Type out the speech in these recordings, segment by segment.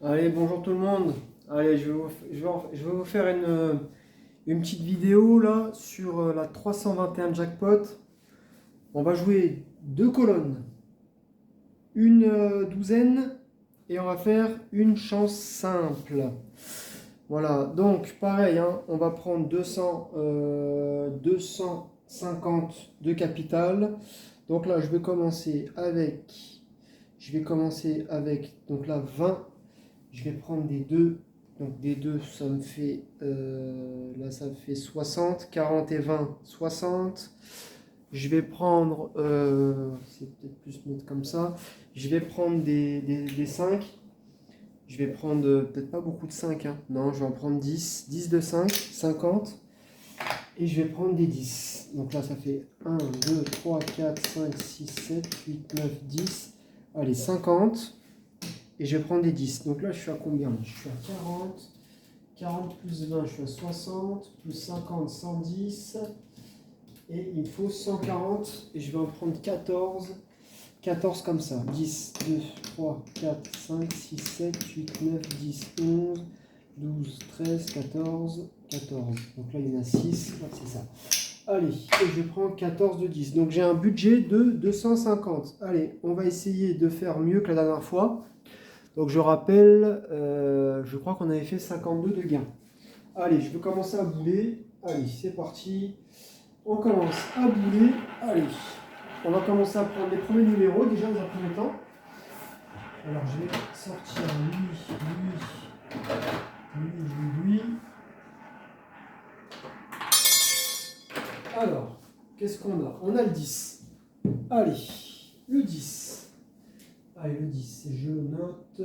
Allez, bonjour tout le monde. Allez, je vais vous faire une petite vidéo là sur la 321 jackpot. On va jouer deux colonnes, une douzaine et on va faire une chance simple. Voilà, donc pareil, hein, on va prendre 250 de capital. Donc là, je vais commencer avec donc là 20. Je vais prendre des 2. Donc des 2, ça me fait, là ça me fait 60. 40 et 20, 60. Je vais prendre, c'est peut-être plus mettre comme ça. Je vais prendre des 5. Je vais prendre peut-être pas beaucoup de 5, hein. Non, je vais en prendre 10. 10 de 5, 50. Et je vais prendre des 10. Donc là, ça fait 1, 2, 3, 4, 5, 6, 7, 8, 9, 10. Allez, 50. Et je vais prendre des 10. Donc là, je suis à combien? Je suis à 40. 40 plus 20, je suis à 60. Plus 50, 110. Et il me faut 140. Et je vais en prendre 14. 14 comme ça. 10, 2, 3, 4, 5, 6, 7, 8, 9, 10, 11, 12, 13, 14, 14. Donc là, il y en a 6. Là, c'est ça. Allez, et je prends 14 de 10. Donc j'ai un budget de 250. Allez, on va essayer de faire mieux que la dernière fois. Donc je rappelle, je crois qu'on avait fait 52 de gains. Allez, je vais commencer à bouler. Allez, c'est parti. On commence à bouler. Allez, on va commencer à prendre les premiers numéros déjà dans un premier temps. Alors je vais sortir lui. Alors, qu'est-ce qu'on a? On a le 10. Allez, le 10. Allez, le 10, je note.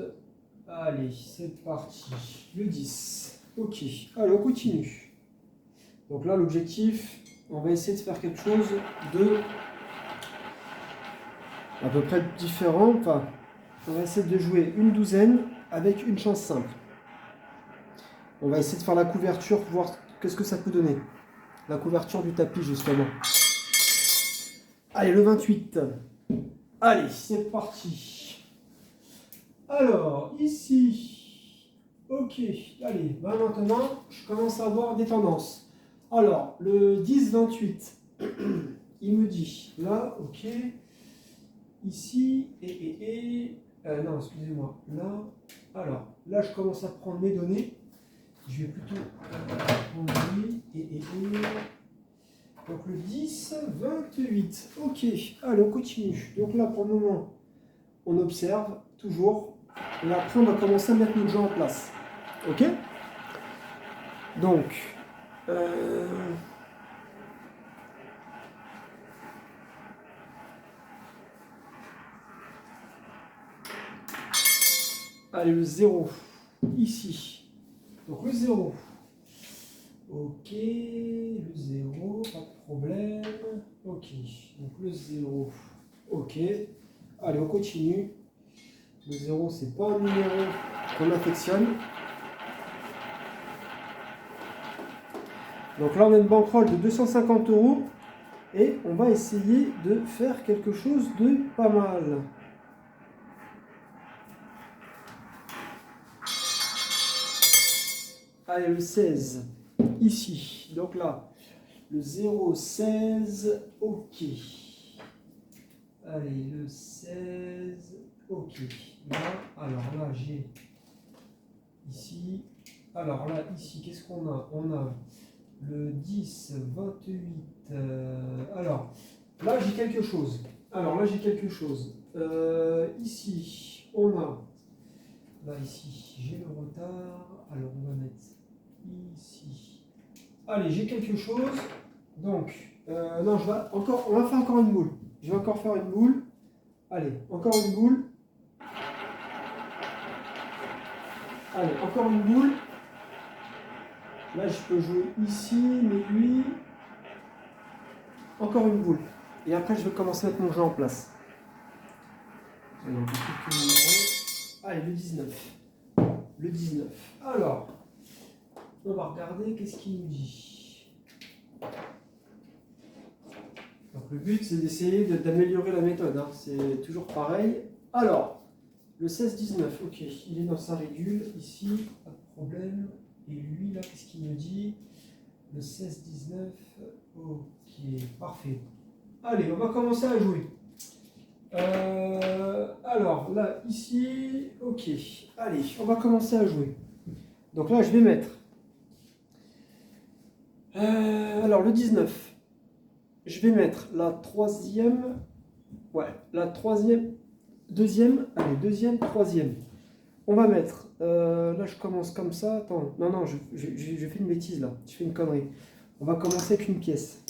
Allez, c'est parti. Le 10. Ok, allez, on continue. Donc là, l'objectif, on va essayer de faire quelque chose de à peu près différent. Enfin, on va essayer de jouer une douzaine avec une chance simple. On va essayer de faire la couverture pour voir qu'est-ce que ça peut donner. La couverture du tapis, justement. Allez, le 28. Allez, c'est parti. Alors, ici. Ok, allez, bah maintenant, je commence à avoir des tendances. Alors, le 10-28, il me dit, là, ok, ici, non, excusez-moi, là, alors, là, je commence à prendre mes données. Je vais plutôt prendre lui, donc le 10-28, ok, allez, on continue. Donc là, pour le moment, on observe, toujours, et après, on va commencer à mettre notre jeu en place, ok? Donc, allez, le 0, ici. Donc le 0. Ok, le 0, pas de problème. Ok, donc le 0. Ok. Allez, on continue. Le 0, c'est pas un numéro qu'on affectionne. Donc là, on a une bankroll de 250 € et on va essayer de faire quelque chose de pas mal. Allez, le 16, ici. Donc là, le 0, 16, ok. Allez, le 16, ok. Là, alors là, j'ai ici. Alors là, ici, qu'est-ce qu'on a? On a le 10, 28. Alors, là, j'ai quelque chose. Ici, on a. Là, ici, j'ai le retard. Alors, on va mettre ici. Allez, j'ai quelque chose. Donc, non, on va faire encore une boule. Je vais encore faire une boule. Allez, encore une boule. Allez, encore une boule. Là, je peux jouer ici, mais lui. Encore une boule. Et après, je vais commencer à mettre mon jeu en place. Allez, le 19. Le 19. Alors, on va regarder qu'est-ce qu'il nous dit. Donc, le but, c'est d'essayer d'améliorer la méthode, hein. C'est toujours pareil. Alors, Le 16-19, ok, il est dans sa régule, ici, pas de problème. Et lui, là, qu'est-ce qu'il me dit? Le 16-19, ok, parfait. Allez, on va commencer à jouer. Alors, là, ici, ok. Allez, on va commencer à jouer. Donc là, je vais mettre... alors, le 19, je vais mettre la troisième... Ouais, la troisième... Deuxième, allez, deuxième, troisième. On va mettre... là, je commence comme ça. Attends, non, je fais une bêtise, là. Je fais une connerie. On va commencer avec une pièce.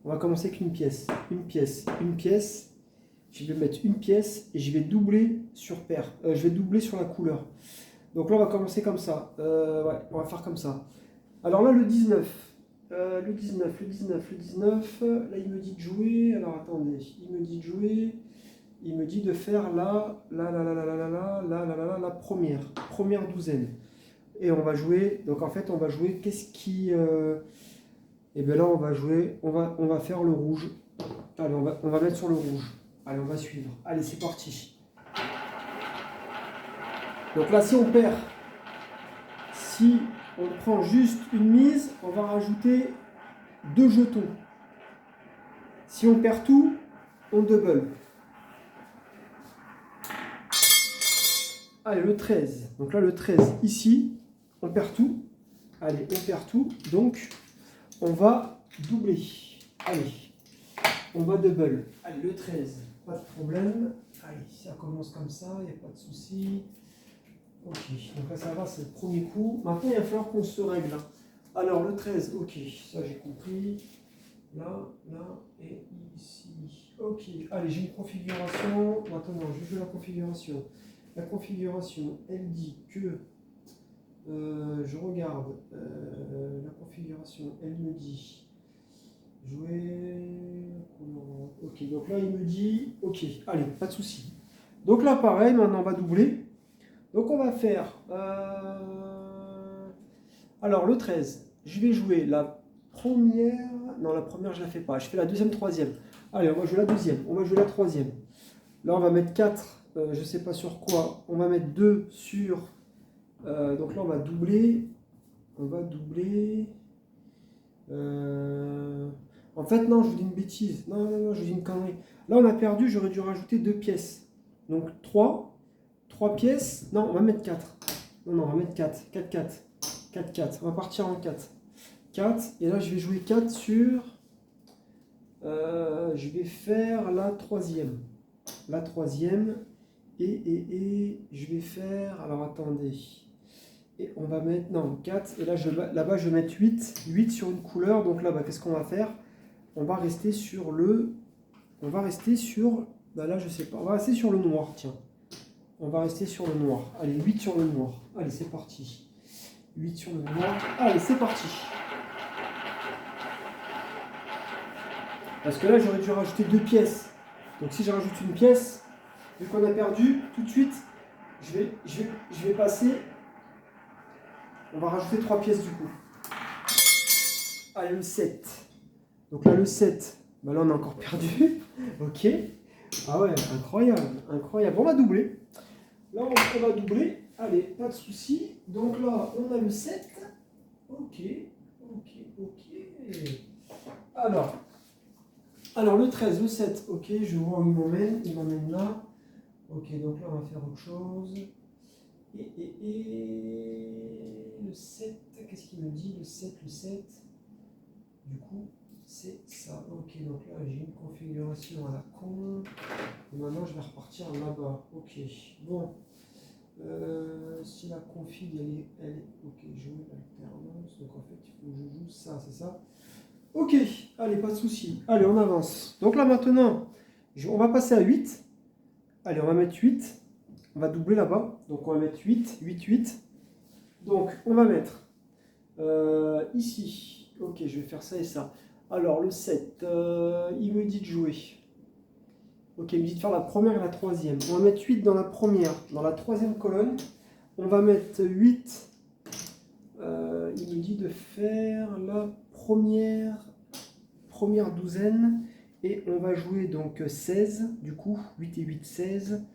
On va commencer avec une pièce. Une pièce, une pièce. Je vais mettre une pièce et je vais doubler sur paire. Je vais doubler sur la couleur. Donc là, on va commencer comme ça. Ouais, on va faire comme ça. Alors là, le 19. Le 19. Là, il me dit de jouer. Alors attendez. Il me dit de jouer. Il me dit de faire la première douzaine. Et on va jouer. Donc en fait, on va jouer. Qu'est-ce qui. Et bien là, on va jouer. On va faire le rouge. Allez, on va mettre sur le rouge. Allez, on va suivre. Allez, c'est parti. Donc là, si on perd, si on prend juste une mise, on va rajouter 2 jetons. Si on perd tout, on double. Allez, le 13. Donc là, le 13, ici, on perd tout. Allez, on perd tout. Donc, on va doubler. Allez, on va double. Allez, le 13, pas de problème. Allez, ça commence comme ça, il n'y a pas de souci. Ok, donc là, ça va, c'est le premier coup. Maintenant, il va falloir qu'on se règle. Alors, le 13, ok, ça j'ai compris. Là, et ici. Ok, allez, j'ai une configuration. Maintenant, je joue la configuration. La configuration, elle dit que, je regarde, la configuration, elle me dit, jouer, ok, donc là il me dit, ok, allez, pas de souci. Donc là pareil, maintenant on va doubler. Donc on va faire, alors le 13, je vais jouer la première, non la première je la fais pas, je fais la deuxième, troisième. Allez, on va jouer la deuxième, on va jouer la troisième. Là on va mettre 4. Je ne sais pas sur quoi. On va mettre 2 sur... donc là, on va doubler. On va doubler. En fait, non, je vous dis une bêtise. Non, je vous dis une connerie. Là, on a perdu. J'aurais dû rajouter 2 pièces. Donc 3. 3 pièces. Non, on va mettre 4. Non, on va mettre 4. 4, 4. 4, 4. On va partir en 4. 4. Et là, je vais jouer 4 sur... je vais faire la troisième. La troisième. Et je vais faire, alors attendez, et on va mettre, non, 4, et là, là-bas, je vais mettre 8 sur une couleur, donc là-bas, qu'est-ce qu'on va faire? On va rester sur là, je sais pas, on va rester sur le noir, tiens. On va rester sur le noir. Allez, 8 sur le noir. Allez, c'est parti. 8 sur le noir. Allez, c'est parti. Parce que là, j'aurais dû rajouter 2 pièces. Donc si je rajoute une pièce, vu qu'on a perdu, tout de suite, je vais passer. On va rajouter 3 pièces du coup. Allez, le 7. Donc là, le 7, bah là, on a encore perdu. Ok. Ah ouais, incroyable, incroyable. On va doubler. Là, on va doubler. Allez, pas de souci. Donc là, on a le 7. Ok. Alors, le 13, le 7. Ok, je vois où il m'emmène. Il m'emmène là. Ok, donc là, on va faire autre chose. Et le 7, qu'est-ce qu'il me dit? Le 7. Du coup, c'est ça. Ok, donc là, j'ai une configuration à la con. Et maintenant, je vais repartir là-bas. Ok, bon. Si la config, elle est... Ok, jouer l'alternance. Donc en fait, il faut que je joue ça, c'est ça? Ok, allez, pas de souci. Allez, on avance. Donc là, maintenant, on va passer à 8. Allez, on va mettre 8. On va doubler là-bas. Donc on va mettre 8. Donc on va mettre ici. Ok, je vais faire ça et ça. Alors le 7, il me dit de jouer. Ok, il me dit de faire la première et la troisième. On va mettre 8 dans la première. Dans la troisième colonne, on va mettre 8. Il me dit de faire la première douzaine. Et on va jouer donc 16, du coup, 8 et 8, 16.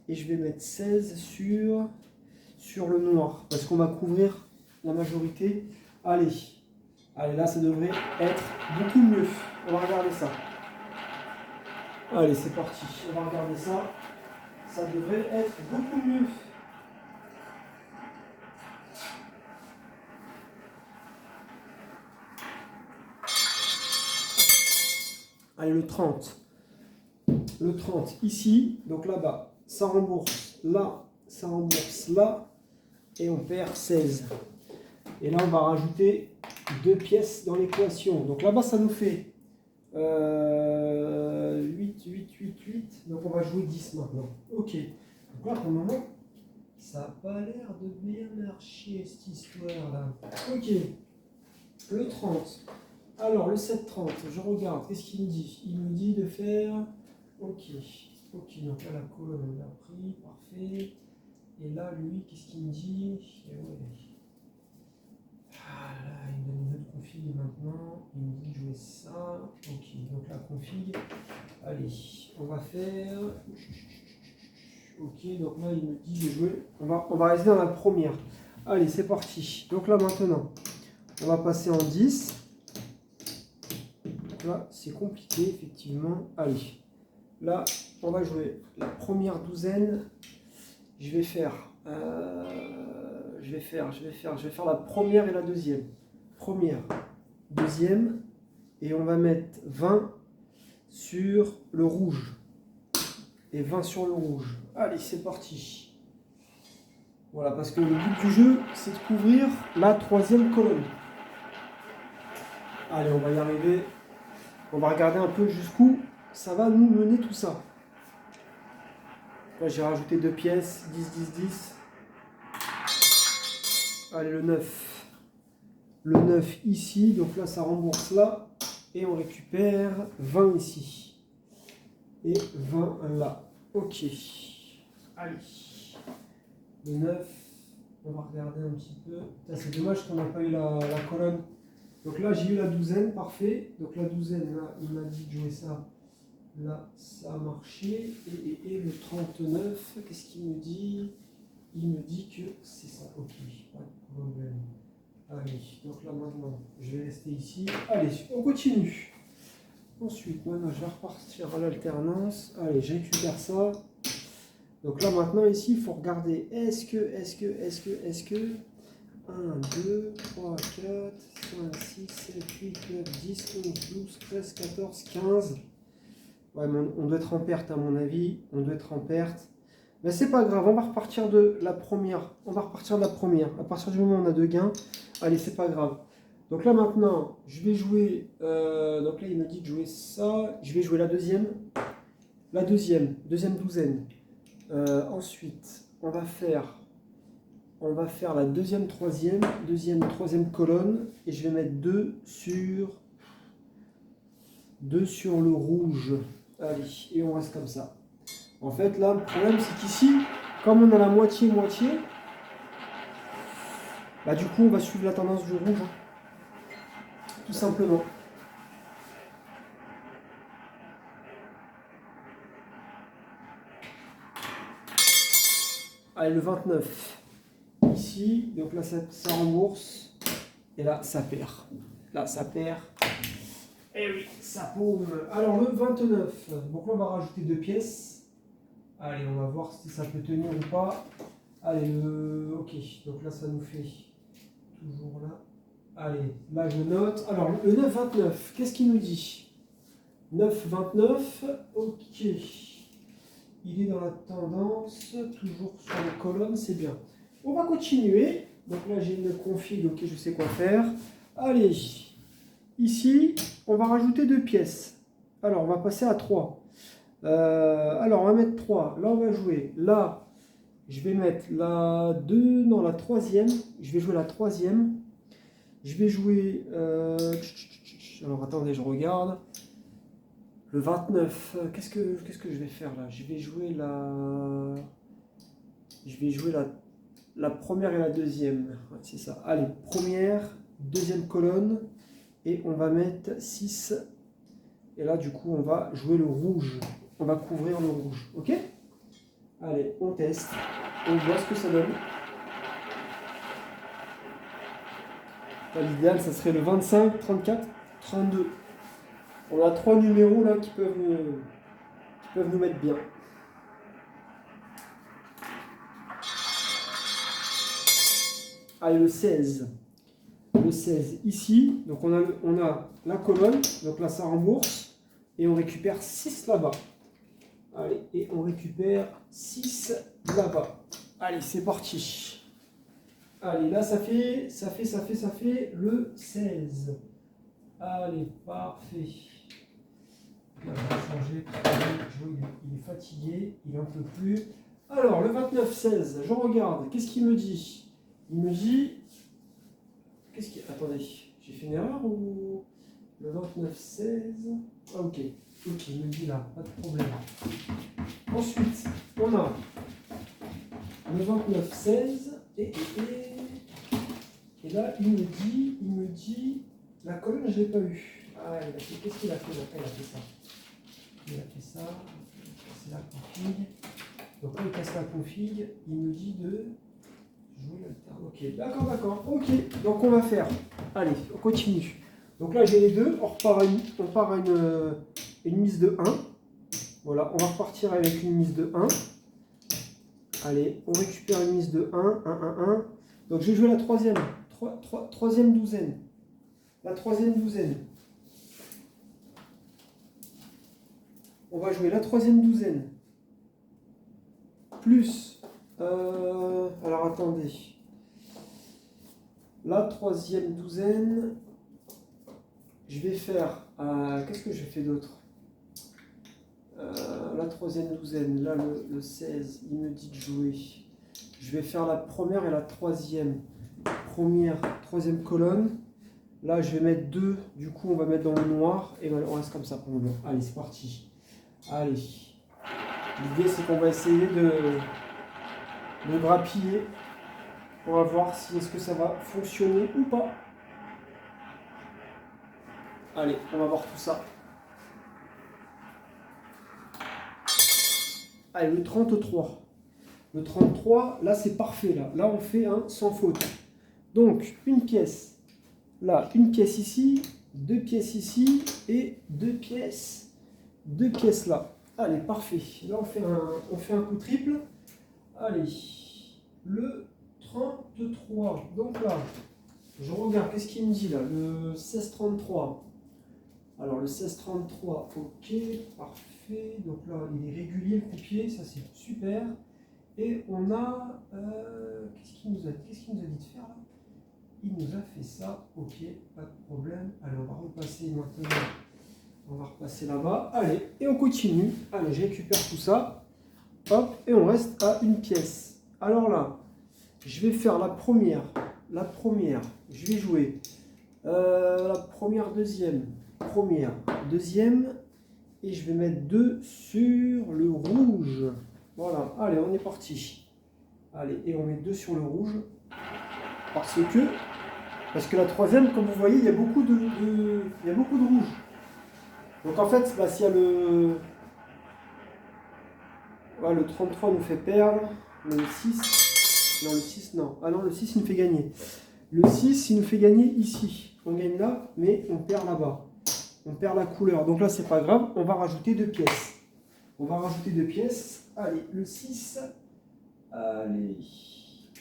et je vais mettre 16 sur le noir, parce qu'on va couvrir la majorité. Allez, là ça devrait être beaucoup mieux. On va regarder ça. Allez, c'est parti. On va regarder ça. Ça devrait être beaucoup mieux. Allez, le 30. Le 30 ici. Donc là-bas, ça rembourse là, ça rembourse là. Et on perd 16. Et là, on va rajouter 2 pièces dans l'équation. Donc là-bas, ça nous fait 8. Donc on va jouer 10 maintenant. Ok. Donc là, pour le moment, ça n'a pas l'air de bien marcher, cette histoire-là. Ok. Le 30. Alors, le 7,30, je regarde. Qu'est-ce qu'il me dit? Il me dit de faire... Ok. Donc là, la colonne, on l'a pris. Parfait. Et là, lui, qu'est-ce qu'il me dit? Ah là, il me donne une autre config maintenant. Il me dit de jouer ça. Ok, donc la config. Allez, on va faire. Ok, donc là, il me dit de jouer. On va rester dans la première. Allez, c'est parti. Donc là, maintenant, on va passer en 10. Donc là, c'est compliqué, effectivement. Allez, là, on va jouer la première douzaine. Je vais faire la première et la deuxième. Première, deuxième, et on va mettre 20 sur le rouge. Et 20 sur le rouge. Allez, c'est parti. Voilà, parce que le but du jeu, c'est de couvrir la troisième colonne. Allez, on va y arriver. On va regarder un peu jusqu'où ça va nous mener tout ça. Là, j'ai rajouté 2 pièces, 10, 10, 10. Allez, le 9. Le 9 ici, donc là, ça rembourse là. Et on récupère 20 ici. Et 20 là. Ok. Allez. Le 9. On va regarder un petit peu. C'est dommage qu'on n'a pas eu la colonne. Donc là, j'ai eu la douzaine, parfait. Donc la douzaine, là, il m'a dit de jouer ça. Là, ça a marché. Et le 39, qu'est-ce qu'il me dit? Il me dit que c'est ça. Ok, pas de problème. Allez, donc là maintenant, je vais rester ici. Allez, on continue. Ensuite, maintenant, je vais repartir à l'alternance. Allez, je récupère ça. Donc là maintenant, ici, il faut regarder. Est-ce que 1, 2, 3, 4, 5, 6, 7, 8, 9, 10, 11, 12, 13, 14, 15. Ouais, mais on doit être en perte à mon avis. On doit être en perte. Mais c'est pas grave, on va repartir de la première. À partir du moment où on a 2 gains, allez, c'est pas grave. Donc là maintenant, je vais jouer. Donc là, il me dit de jouer ça. Je vais jouer la deuxième. Deuxième douzaine. Ensuite, on va faire la deuxième, troisième colonne. Et je vais mettre 2 sur le rouge. Allez, et on reste comme ça. En fait, là, le problème, c'est qu'ici, comme on a la moitié-moitié, bah du coup, on va suivre la tendance du rouge. Tout simplement. Allez, le 29. Ici, donc là, ça rembourse. Et là, ça perd. Et oui, ça paume. Alors, le 29. Donc là, on va rajouter 2 pièces. Allez, on va voir si ça peut tenir ou pas. Allez, ok, donc là, ça nous fait toujours là. Allez, là, je note. Alors, le 9,29, qu'est-ce qu'il nous dit? 9,29, ok. Il est dans la tendance, toujours sur les colonnes, c'est bien. On va continuer. Donc là, j'ai une config, ok, je sais quoi faire. Allez, ici, on va rajouter 2 pièces. Alors, on va passer à 3. Alors, on va mettre 3. Là, on va jouer. Là, je vais mettre la 2, non, la troisième. Je vais jouer la troisième. Je vais jouer... alors, attendez, je regarde. Le 29. Qu'est-ce que je vais faire là? Je vais jouer la première et la deuxième. Ouais, c'est ça. Allez, première, deuxième colonne. Et on va mettre 6. Et là, du coup, on va jouer le rouge. On va couvrir le rouge. Ok? Allez, on teste. On voit ce que ça donne. L'idéal, ça serait le 25, 34, 32. On a 3 numéros là qui peuvent nous mettre bien. Allez, le 16. Le 16 ici. Donc on a la colonne. Donc là, ça rembourse. Et on récupère 6 là-bas. Allez, et on récupère 6 là-bas. Allez, c'est parti. Allez, là, ça fait le 16. Allez, parfait. Là, on va changer. Il est fatigué, il n'en peut plus. Alors, le 29-16, je regarde. Qu'est-ce qu'il me dit? Il me dit... Attendez, j'ai fait une erreur ou... Le 29-16... Ah, ok. Ok, il me dit là, pas de problème. Ensuite, on a le 29-16 et là, il me dit, la colonne, je ne l'ai pas eu. Ah, qu'est-ce qu'il a fait là? Il a fait ça. Il a fait ça. C'est la config. Donc, quand il casse la config, il me dit de jouer l'alterne. Ok, d'accord. Ok, donc on va faire. Allez, on continue. Donc là, j'ai les deux. On part à une mise de 1. Voilà, on va repartir avec une mise de 1. Allez, on récupère une mise de 1, 1. Donc je vais jouer la troisième douzaine. La troisième douzaine. On va jouer la troisième douzaine. Plus... alors attendez. La troisième douzaine... Je vais faire... qu'est-ce que j'ai fait d'autre? La troisième douzaine, là le 16, il me dit de jouer. Je vais faire la première et la troisième. Troisième colonne. Là, je vais mettre 2. Du coup, on va mettre dans le noir. Et on reste comme ça pour le moment. Allez, c'est parti. Allez. L'idée, c'est qu'on va essayer de grappiller. On va voir si est-ce que ça va fonctionner ou pas. Allez, on va voir tout ça. Allez, le 33. Le 33, là, c'est parfait. Là, on fait un sans faute. Donc, une pièce. Là, une pièce ici, 2 pièces ici et 2 pièces là. Allez, parfait. Là, on fait un coup triple. Allez, le 33. Donc là, je regarde, qu'est-ce qu'il me dit là? Le 16-33. Alors, le 16-33, ok, parfait. Donc là, il est régulier le coup-pied, ça c'est super. Et on a... qu'est-ce qu'il nous a dit de faire là? Il nous a fait ça, ok, pas de problème. Allez, on va repasser maintenant. On va repasser là-bas. Allez, et on continue. Allez, je récupère tout ça. Hop, et on reste à une pièce. Alors là, je vais faire la première. Je vais jouer la première, deuxième, et je vais mettre 2 sur le rouge. Voilà, allez, on est parti. Allez, et on met 2 sur le rouge. Parce que la troisième, comme vous voyez, il y a beaucoup de rouge. Donc en fait, bah, s'il y a le 33 nous fait perdre, le 6, non le 6 non, ah non le 6 il nous fait gagner. Le 6 il nous fait gagner ici, on gagne là, mais on perd là-bas. On perd la couleur, donc là c'est pas grave, on va rajouter 2 pièces. Allez, le 6, allez,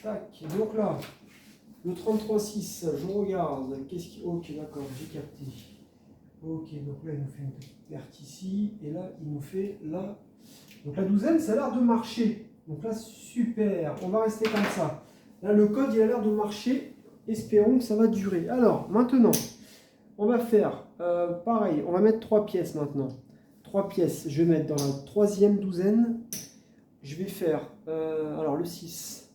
tac, donc là, le 33-6, je regarde, ok d'accord, j'ai capté. Ok, donc là il nous fait une petite perte ici, et là il nous fait là. Donc la douzaine, ça a l'air de marcher. Donc là, super, on va rester comme ça. Là, le code, il a l'air de marcher. Espérons que ça va durer. Alors, maintenant, on va faire pareil. On va mettre 3 pièces maintenant. 3 pièces, je vais mettre dans la troisième douzaine. Je vais faire, alors le 6.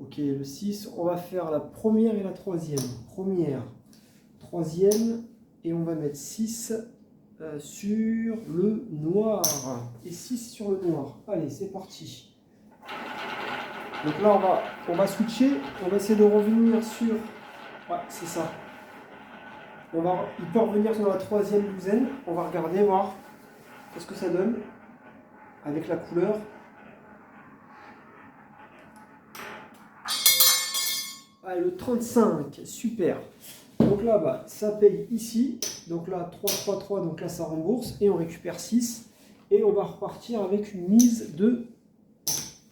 Ok, le 6, on va faire la première et la troisième. Troisième, et on va mettre 6 sur le noir. Et 6 sur le noir. Allez, c'est parti. Donc là, on va switcher. On va essayer de revenir sur... Ouais, c'est ça. Il peut revenir sur la troisième douzaine. On va regarder, voir qu'est-ce que ça donne avec la couleur. Allez, le 35, super. Donc là, bah, ça paye ici. Donc là, 3, 3, 3, donc là, ça rembourse. Et on récupère 6. Et on va repartir avec une mise de...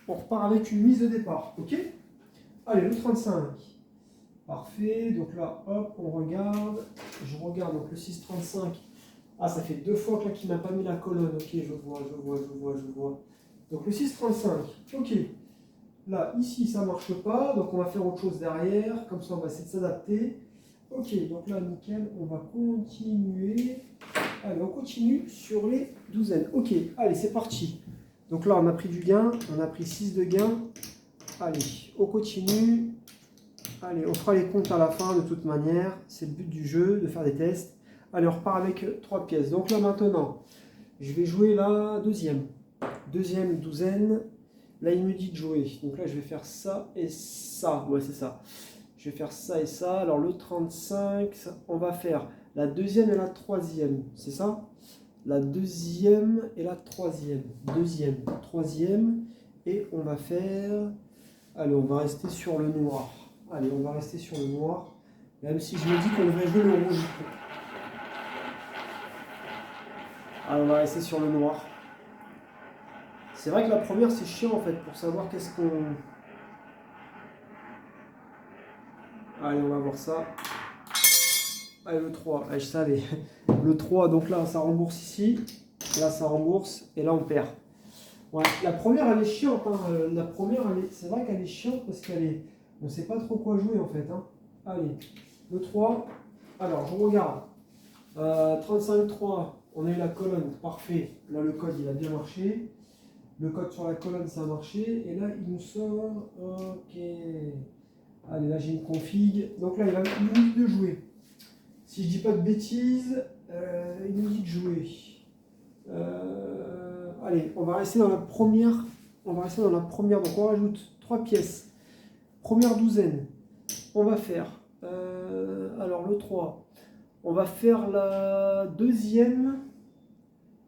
On repart avec une mise de départ. OK? Allez, le 35. Parfait. Donc là, hop, on regarde. Je regarde, donc le 6,35. Ah, ça fait 2 fois que là, qu'il ne m'a pas mis la colonne. OK, je vois. Donc le 6,35. OK. Là, ici, ça ne marche pas. Donc on va faire autre chose derrière. Comme ça, on va essayer de s'adapter. OK, donc là, nickel. On va continuer. Allez, on continue sur les douzaines. OK, allez, c'est parti. Donc là, on a pris du gain. On a pris 6 de gain. Allez, on continue. Allez, on fera les comptes à la fin de toute manière. C'est le but du jeu, de faire des tests. Allez, on repart avec 3 pièces. Donc là, maintenant, je vais jouer la deuxième. Deuxième douzaine. Là, il me dit de jouer. Donc là, je vais faire ça et ça. Ouais, c'est ça. Je vais faire ça et ça. Alors, le 35, on va faire la deuxième et la troisième. C'est ça? La deuxième et la troisième. Deuxième, troisième. Et on va faire... Allez, on va rester sur le noir. Allez, on va rester sur le noir. Même si je me dis qu'on devrait jouer le rouge. Allez, on va rester sur le noir. C'est vrai que la première, c'est chiant en fait, pour savoir qu'est-ce qu'on... Allez, on va voir ça. Allez, le 3, allez, je savais. Le 3, donc là, ça rembourse ici. Là, ça rembourse. Et là, on perd. Ouais, la première, elle est chiante. Hein. La première, c'est vrai qu'elle est chiante parce qu'elle est... On ne sait pas trop quoi jouer en fait. Hein. Allez, le 3. Alors, je regarde. 35,3. On a eu la colonne. Parfait. Là, le code, il a bien marché. Le code sur la colonne, ça a marché. Et là, il nous sort... Ok. Allez, là, j'ai une config. Donc là, il nous dit de jouer. Si je dis pas de bêtises, il nous dit de jouer. Allez, on va rester dans la première. Donc, on rajoute 3 pièces. Première douzaine. On va faire... alors, le 3. On va faire la deuxième.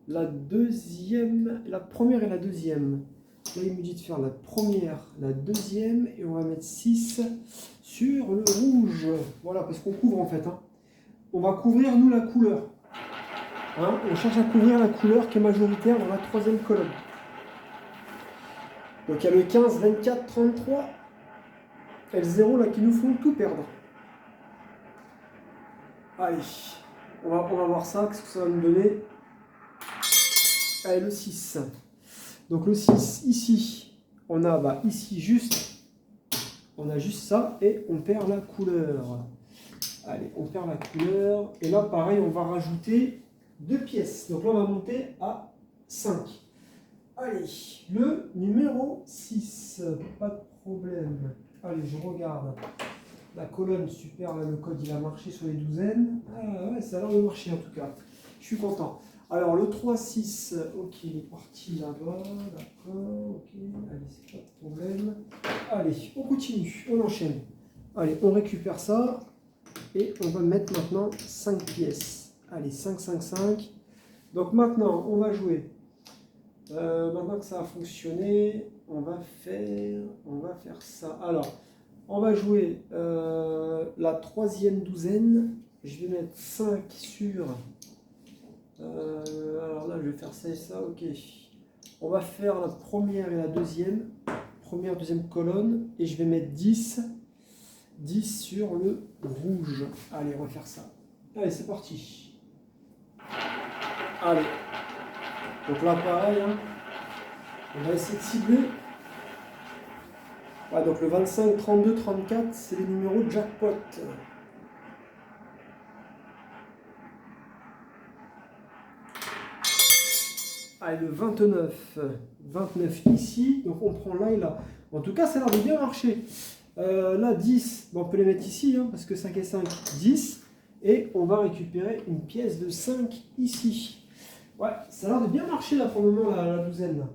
La première et la deuxième. Là, il me dit de faire la première, la deuxième, et on va mettre 6 sur le rouge. Voilà, parce qu'on couvre en fait. Hein. On va couvrir, nous, la couleur. Hein, on cherche à couvrir la couleur qui est majoritaire dans la troisième colonne. Donc, il y a le 15, 24, 33 et le 0 là qui nous font tout perdre. Allez, on va voir ça, qu'est-ce que ça va nous donner. Allez, le 6. Donc le 6, ici, on a ici juste, on a juste ça et on perd la couleur. Allez, on perd la couleur. Et là, pareil, on va rajouter 2 pièces. Donc là, on va monter à 5. Allez, le numéro 6, pas de problème. Allez, je regarde. La colonne, super, là, le code, il a marché sur les douzaines. Ah ouais, ça a l'air de marcher en tout cas. Je suis content. Alors, le 3, 6, ok, il est parti là-bas, d'accord, ok, allez, c'est pas de problème. Allez, on continue, on enchaîne. Allez, on récupère ça, et on va mettre maintenant 5 pièces. Allez, 5, 5, 5. Donc maintenant, on va jouer. Maintenant que ça a fonctionné, on va faire ça. Alors, on va jouer la troisième douzaine. Je vais mettre 5 sur... alors là, je vais faire ça et ça, ok. On va faire la première et la deuxième. Première, deuxième colonne. Et je vais mettre 10. 10 sur le rouge. Allez, on va faire ça. Allez, c'est parti. Allez. Donc là, pareil. Hein. On va essayer de cibler. Ouais, donc le 25, 32, 34, c'est les numéros de jackpot. Allez, le 29. 29 ici. Donc on prend là et là. En tout cas, ça a l'air de bien marcher. Là, 10. Bon, on peut les mettre ici, hein, parce que 5 et 5, 10. Et on va récupérer une pièce de 5 ici. Ouais, ça a l'air de bien marcher là pour le moment, la douzaine.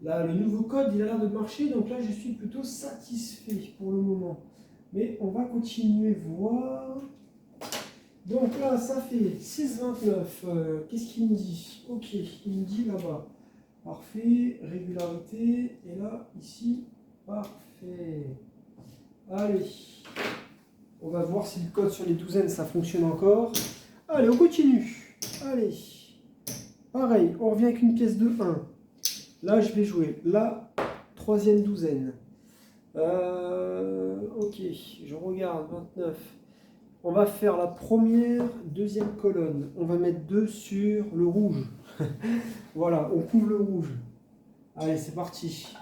Là, le nouveau code, il a l'air de marcher. Donc là, je suis plutôt satisfait pour le moment. Mais on va continuer voir. Donc là, ça fait 6,29. Qu'est-ce qu'il me dit? Ok, il me dit là-bas. Parfait, régularité. Et là, ici, parfait. Allez, On va voir si le code sur les douzaines, ça fonctionne encore. Allez, on continue. Allez. Pareil, on revient avec une pièce de 1. Là, je vais jouer la troisième douzaine. Ok, je regarde, 29. On va faire la première, deuxième colonne. On va mettre 2 sur le rouge. Voilà, on couvre le rouge. Allez, c'est parti.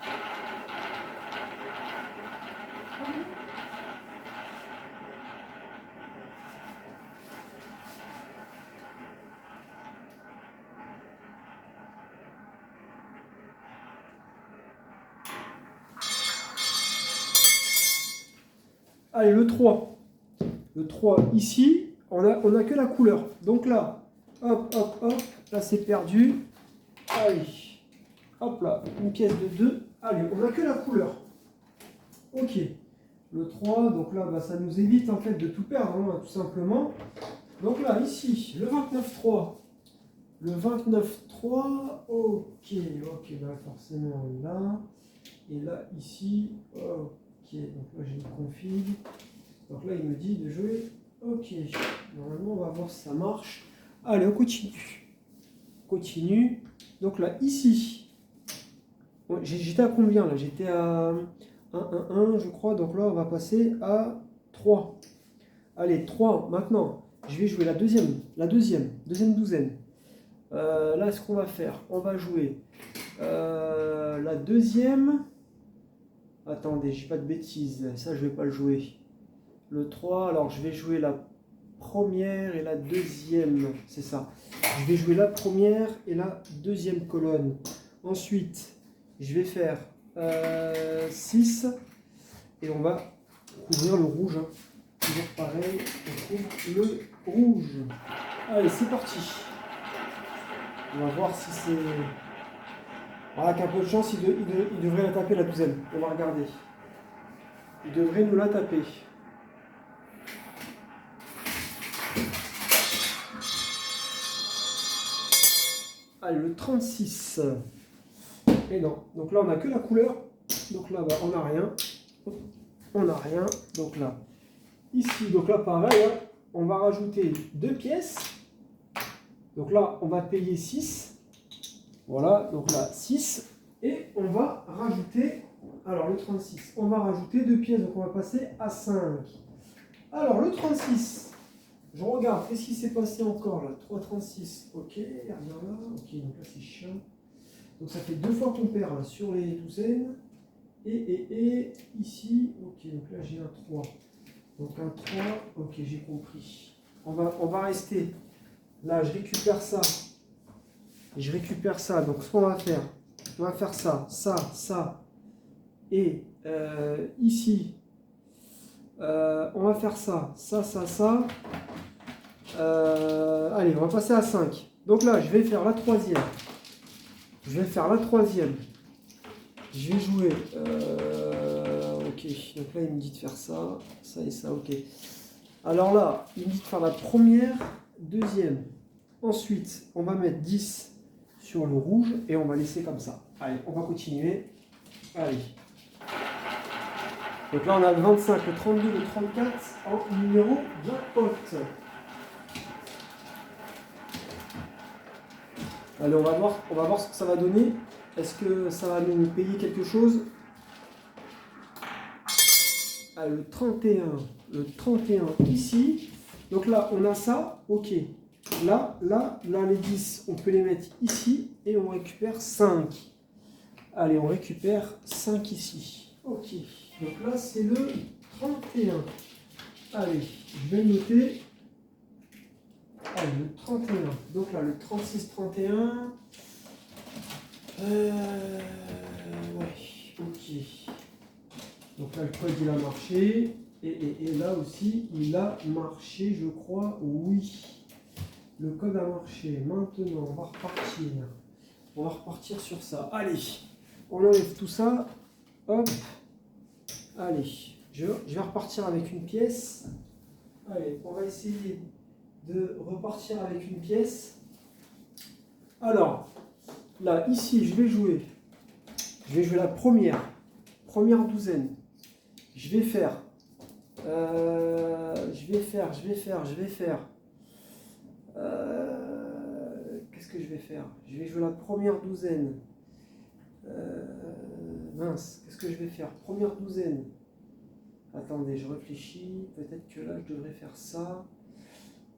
Allez, le 3. Le 3 ici, on a que la couleur. Donc là, hop, hop, hop, là c'est perdu. Allez, hop là, une pièce de 2. Allez, on n'a que la couleur. Ok, le 3, donc là, bah, ça nous évite en fait de tout perdre, hein, tout simplement. Donc là, ici, le 29-3. Le 29-3, ok, bah forcément là. Et là, ici, ok, donc là j'ai une config. Donc là, il me dit de jouer. Ok. Normalement, on va voir si ça marche. Allez, on continue. Continue. Donc là, ici. J'étais à combien là? J'étais à 1, 1, 1, je crois. Donc là, on va passer à 3. Allez, 3. Maintenant, je vais jouer la deuxième douzaine. Là, ce qu'on va faire, on va jouer la deuxième. Attendez, je dis pas de bêtises. Ça, je vais pas le jouer. Le 3, alors je vais jouer la première et la deuxième, c'est ça. Je vais jouer la première et la deuxième colonne. Ensuite, je vais faire 6 et on va couvrir le rouge. Hein. Toujours pareil, on couvre le rouge. Allez, c'est parti. On va voir si c'est... Voilà, avec un peu de chance, il devrait la taper la douzaine. On va regarder. Il devrait nous la taper. Allez, le 36. Et non. Donc là, on n'a que la couleur. Donc là, bah, on n'a rien. On n'a rien. Donc là, ici, donc là, pareil, hein, on va rajouter 2 pièces. Donc là, on va payer 6. Voilà, donc là, 6. Et on va rajouter, alors le 36, on va rajouter 2 pièces. Donc on va passer à 5. Alors le 36. Je regarde, qu'est-ce qui s'est passé encore là? 3,36, ok, rien là, ok, donc là c'est chiant. Donc ça fait 2 fois qu'on perd là, sur les douzaines. Et ici, ok, donc là j'ai un 3. Donc un 3, ok, j'ai compris. On va rester. Là, je récupère ça. Je récupère ça. Donc ce qu'on va faire, on va faire ça, ça, ça. Et ici, on va faire ça, ça, ça, ça. Allez, on va passer à 5. Donc là, je vais faire la troisième. Je vais jouer. Ok, donc là, il me dit de faire ça, ça et ça, ok. Alors là, il me dit de faire la première, deuxième. Ensuite, on va mettre 10 sur le rouge et on va laisser comme ça. Allez, on va continuer. Allez. Donc là, on a le 25, le 32, le 34 en numéro jackpot. Allez, on va voir ce que ça va donner. Est-ce que ça va nous payer quelque chose? Ah, le 31 ici. Donc là, on a ça, ok. Là, les 10, on peut les mettre ici et on récupère 5. Allez, on récupère 5 ici. Ok, donc là, c'est le 31. Allez, je vais le noter. Allez, le 31. Donc là, le 36-31. Ouais, ok. Donc là, le code, il a marché. Et là aussi, il a marché, je crois, oui. Le code a marché. Maintenant, on va repartir. On va repartir sur ça. Allez, on enlève tout ça. Hop. Allez, je vais repartir avec une pièce. Allez, on va essayer de repartir avec une pièce. Alors, là, ici, je vais jouer la première douzaine. Je vais faire Je vais faire. Qu'est-ce que je vais faire? Je vais jouer la première douzaine. Mince, qu'est-ce que je vais faire? Première douzaine. Attendez, je réfléchis. Peut-être que là, je devrais faire ça.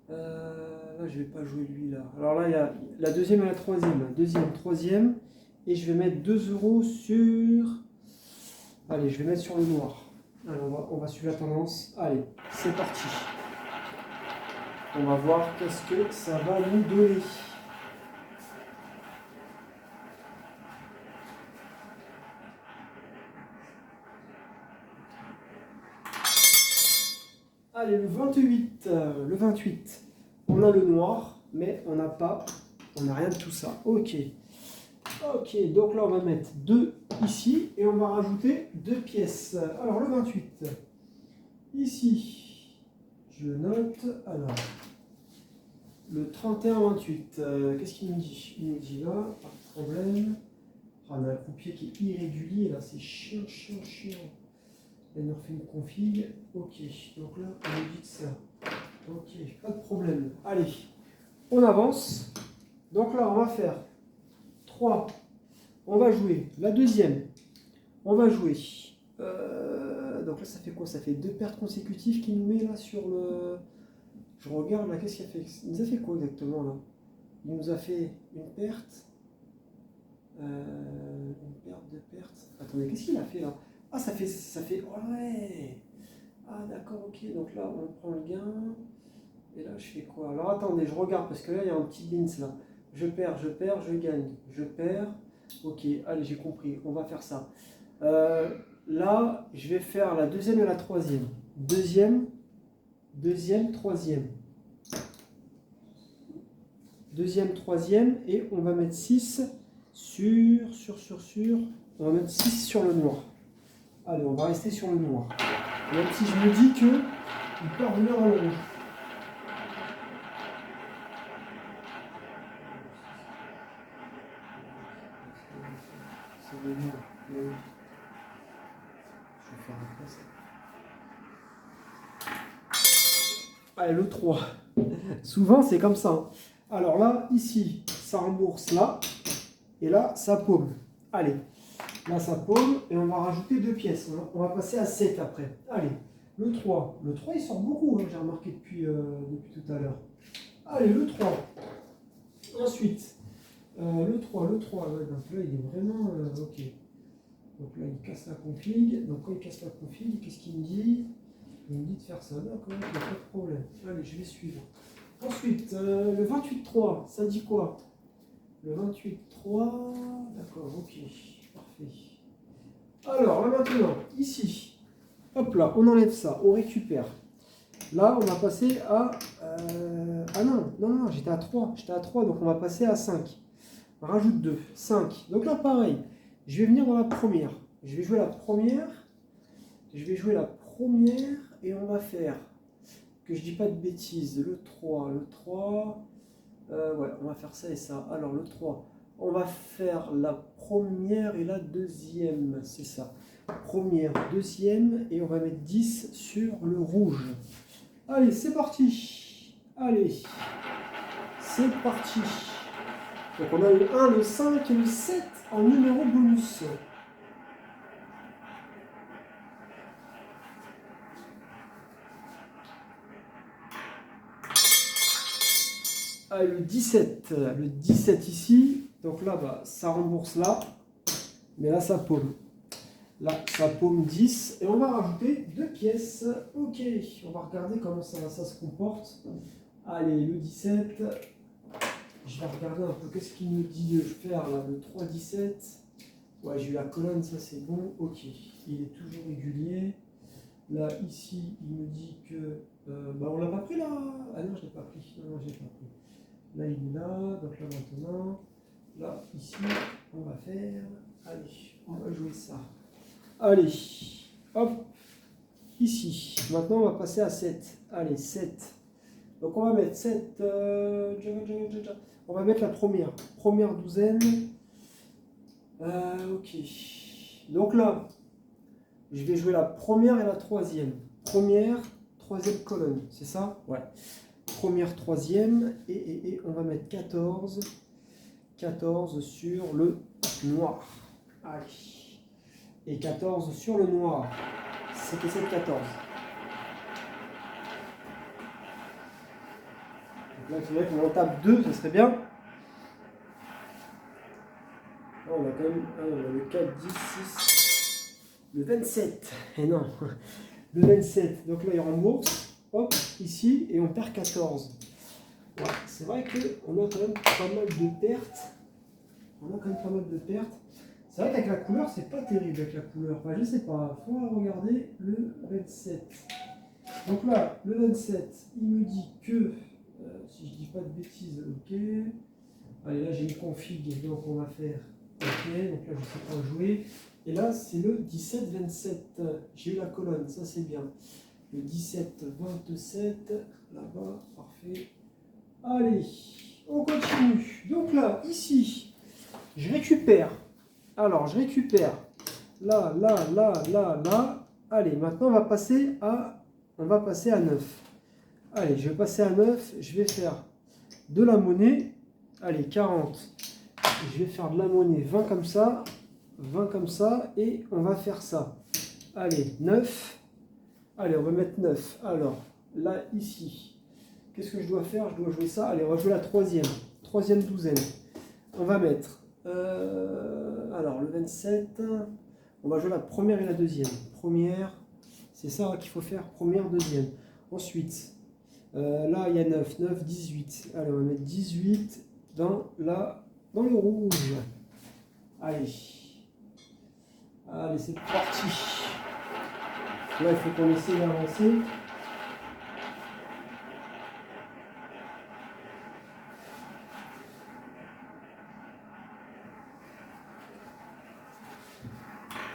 Là, je vais pas jouer lui là. Alors là, il y a la deuxième et la troisième. Deuxième, troisième. Et je vais mettre 2 euros sur. Allez, je vais mettre sur le noir. Allez, on va suivre la tendance. Allez, c'est parti. On va voir qu'est-ce que ça va nous donner. Allez, le 28. On a le noir, mais on n'a rien de tout ça. Ok. Ok, donc là on va mettre 2 ici et on va rajouter 2 pièces. Alors le 28. Ici, je note. Alors, le 31-28. Qu'est-ce qu'il nous dit? Il nous dit là, pas de problème. Ah, on a un croupier qui est irrégulier là, c'est chiant. Elle nous refait une config. Ok, donc là, on nous dit ça. Ok, pas de problème. Allez, on avance. Donc là, on va faire 3. On va jouer la deuxième. On va jouer. Donc là, ça fait quoi? Ça fait 2 pertes consécutives qu'il nous met là sur le. Je regarde là, qu'est-ce qu'il a fait? Il nous a fait quoi exactement là? Il nous a fait une perte. Une perte, 2 pertes. Attendez, qu'est-ce qu'il a fait là? Ah, ça fait. Ouais! Ah, d'accord, ok. Donc là, on prend le gain. Et là, je fais quoi? Alors attendez, je regarde parce que là, il y a un petit bins là. Je perds, je gagne. Je perds. Ok, allez, j'ai compris. On va faire ça. Là, je vais faire la deuxième et la troisième. Deuxième, troisième. Deuxième, troisième. Et on va mettre 6 sur. On va mettre 6 sur le noir. Allez, on va rester sur le noir. Même si je me dis que il peut revenir dans le rouge. Je vais faire un test. Allez, le 3. Souvent, c'est comme ça. Alors là, ici, ça rembourse là. Et là, ça paume. Allez, là, ça paume. Et on va rajouter 2 pièces. On va passer à 7 après. Allez, le 3. Le 3, il sort beaucoup, hein, j'ai remarqué depuis tout à l'heure. Allez, le 3. Ensuite, le 3. Ouais, donc là, il est vraiment... ok. Donc là, il casse la config. Donc quand il casse la config, qu'est-ce qu'il me dit? Il me dit de faire ça. D'accord, il n'y a pas de problème. Allez, je vais suivre. Ensuite, le 28-3, ça dit quoi? Le 28-3, d'accord, ok, parfait. Alors, là maintenant, ici, hop là, on enlève ça, on récupère. Là, on va passer à... ah non, j'étais à 3, donc on va passer à 5. On rajoute 2, 5. Donc là, pareil, je vais venir dans la première. Je vais jouer la première, et on va faire, que je dis pas de bêtises, le 3, ouais, on va faire ça et ça. Alors le 3, on va faire la première et la deuxième, c'est ça. Première, deuxième, et on va mettre 10 sur le rouge. Allez, c'est parti. Allez, c'est parti. Donc on a le 1, le 5 et le 7 en numéro bonus. Ah, le 17 ici, donc là, bah, ça rembourse là, mais là, ça paume. Là, ça paume 10, et on va rajouter 2 pièces. Ok, on va regarder comment ça se comporte. Allez, le 17, je vais regarder un peu qu'est-ce qu'il nous dit de faire là, le 3-17. Ouais, j'ai eu la colonne, ça c'est bon. Ok, il est toujours régulier. Là, ici, il me dit que... bah, on l'a pas pris là. Ah non, je l'ai pas pris. Non, je l'ai pas pris. Là, il est là, donc là maintenant, là, ici, on va faire, allez, on va jouer ça. Allez, hop, ici, maintenant on va passer à 7, allez, 7. Donc on va mettre 7, on va mettre la première douzaine, ok. Donc là, je vais jouer la première et la troisième. première, troisième colonne, c'est ça? Ouais. Première, troisième, et on va mettre 14. 14 sur le noir. Allez. Et 14 sur le noir. C'était cette 14. Donc là, il faudrait qu'on en tape 2, ça serait bien. Là, on a quand même le 4, 10, 6, le 27. Et non, le 27. Donc là, il rembourse. Hop, ici, et on perd 14. Ouais, c'est vrai qu'on a quand même pas mal de pertes. C'est vrai qu'avec la couleur, c'est pas terrible avec la couleur. Enfin, je sais pas. Il faudra regarder le 27. Donc là, le 27, il me dit que, si je dis pas de bêtises, ok. Allez, là j'ai une config, donc on va faire ok. Donc là, je sais pas jouer. Et là, c'est le 17-27. J'ai eu la colonne, ça c'est bien. Le 17-27, là-bas, parfait. Allez, on continue. Donc là, ici, je récupère. Alors, je récupère là, là, là, là, là. Allez, maintenant, on va passer à 9. Allez, je vais passer à 9. Je vais faire de la monnaie. Allez, 40. Je vais faire de la monnaie 20 comme ça. 20 comme ça. Et on va faire ça. Allez, 9. Allez, on va mettre 9. Alors, là, ici, qu'est-ce que je dois faire? Je dois jouer ça. Allez, on va jouer la troisième. Troisième douzaine. On va mettre... alors, le 27. On va jouer la première et la deuxième. Première, c'est ça qu'il faut faire. Première, deuxième. Ensuite, là, il y a 9. 9, 18. Allez, on va mettre 18 dans le rouge. Allez. Allez, c'est parti. Là, il faut qu'on essaie d'avancer.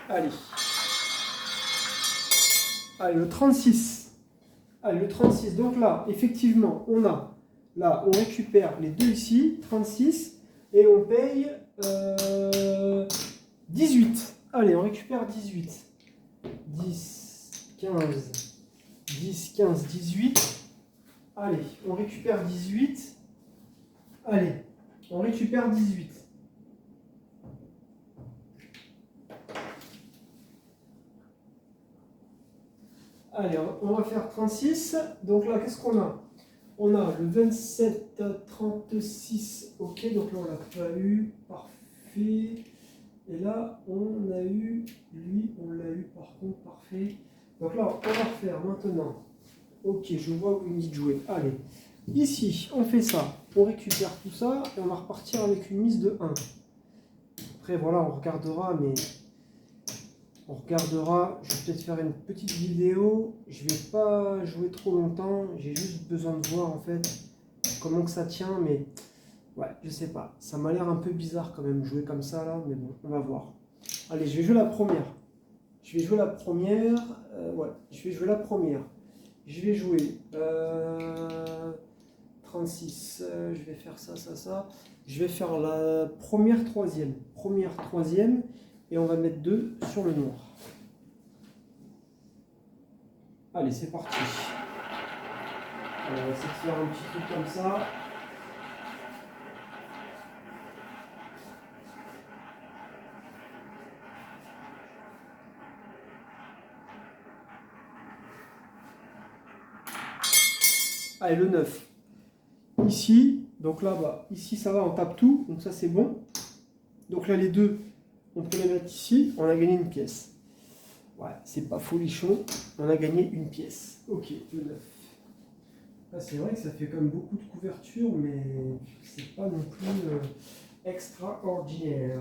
Allez. Allez, le 36. Allez, le 36. Donc là, effectivement, on récupère les deux ici, 36, et on paye 18. Allez, on récupère 18. 10, 15, 10, 15, 18. Allez, on récupère 18. Allez, on récupère 18. Allez, on va faire 36. Donc là, qu'est-ce qu'on a? On a le 27, 36. Ok, donc là, on l'a pas eu. Parfait. Et là, on a eu, lui, on l'a eu par contre, parfait. Donc là, on va faire maintenant. Ok, je vois où il me dit de jouer. Allez, ici, on fait ça. On récupère tout ça et on va repartir avec une mise de 1. Après, voilà, on regardera, mais... On regardera, je vais peut-être faire une petite vidéo. Je vais pas jouer trop longtemps. J'ai juste besoin de voir, en fait, comment que ça tient, mais... Ouais, je sais pas. Ça m'a l'air un peu bizarre quand même, jouer comme ça là, mais bon, on va voir. Allez, je vais jouer la première. Je vais jouer la première. Ouais, je vais jouer la première. Je vais jouer 36. Je vais faire ça, ça, ça. Je vais faire la première, troisième. Première, troisième. Et on va mettre 2 sur le noir. Allez, c'est parti. Alors, on va essayer de faire un petit truc comme ça. Allez, le 9. Ici, donc là, bah, ici ça va, on tape tout, donc ça c'est bon. Donc là, les deux, on peut les mettre ici, on a gagné une pièce. Ouais, c'est pas folichon, on a gagné une pièce. Ok, le 9. Là, c'est vrai que ça fait quand même beaucoup de couverture, mais c'est pas non plus extraordinaire.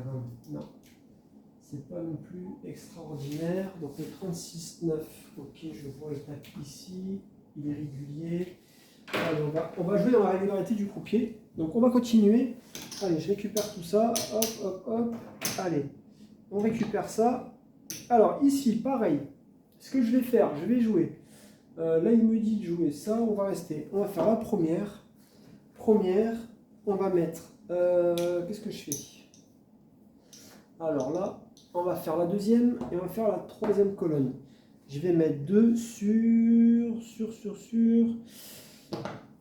Non, c'est pas non plus extraordinaire. Donc le 36-9, ok, je vois, il tape ici, il est régulier. Allez, on va jouer dans la régularité du croupier. Donc on va continuer. Allez, je récupère tout ça. Hop, hop, hop. Allez, on récupère ça. Alors ici, pareil. Ce que je vais faire, je vais jouer. Là, il me dit de jouer ça. On va rester. On va faire la première. Première. On va mettre... qu'est-ce que je fais? Alors là, on va faire la deuxième et on va faire la troisième colonne. Je vais mettre 2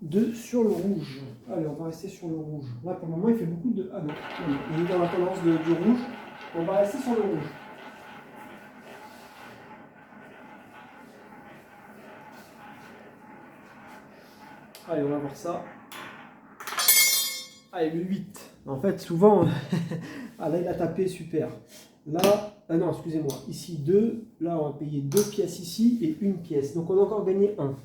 2 sur le rouge. Allez, on va rester sur le rouge. Là, pour le moment, il fait beaucoup de... Ah non, non, il est dans la tendance du rouge. On va rester sur le rouge. Allez, on va voir ça. Allez, le 8. En fait, souvent, ah, là, il a tapé, super. Là, ah non, excusez-moi. Ici, 2. Là, on va payer 2 pièces ici et une pièce. Donc, on a encore gagné 1.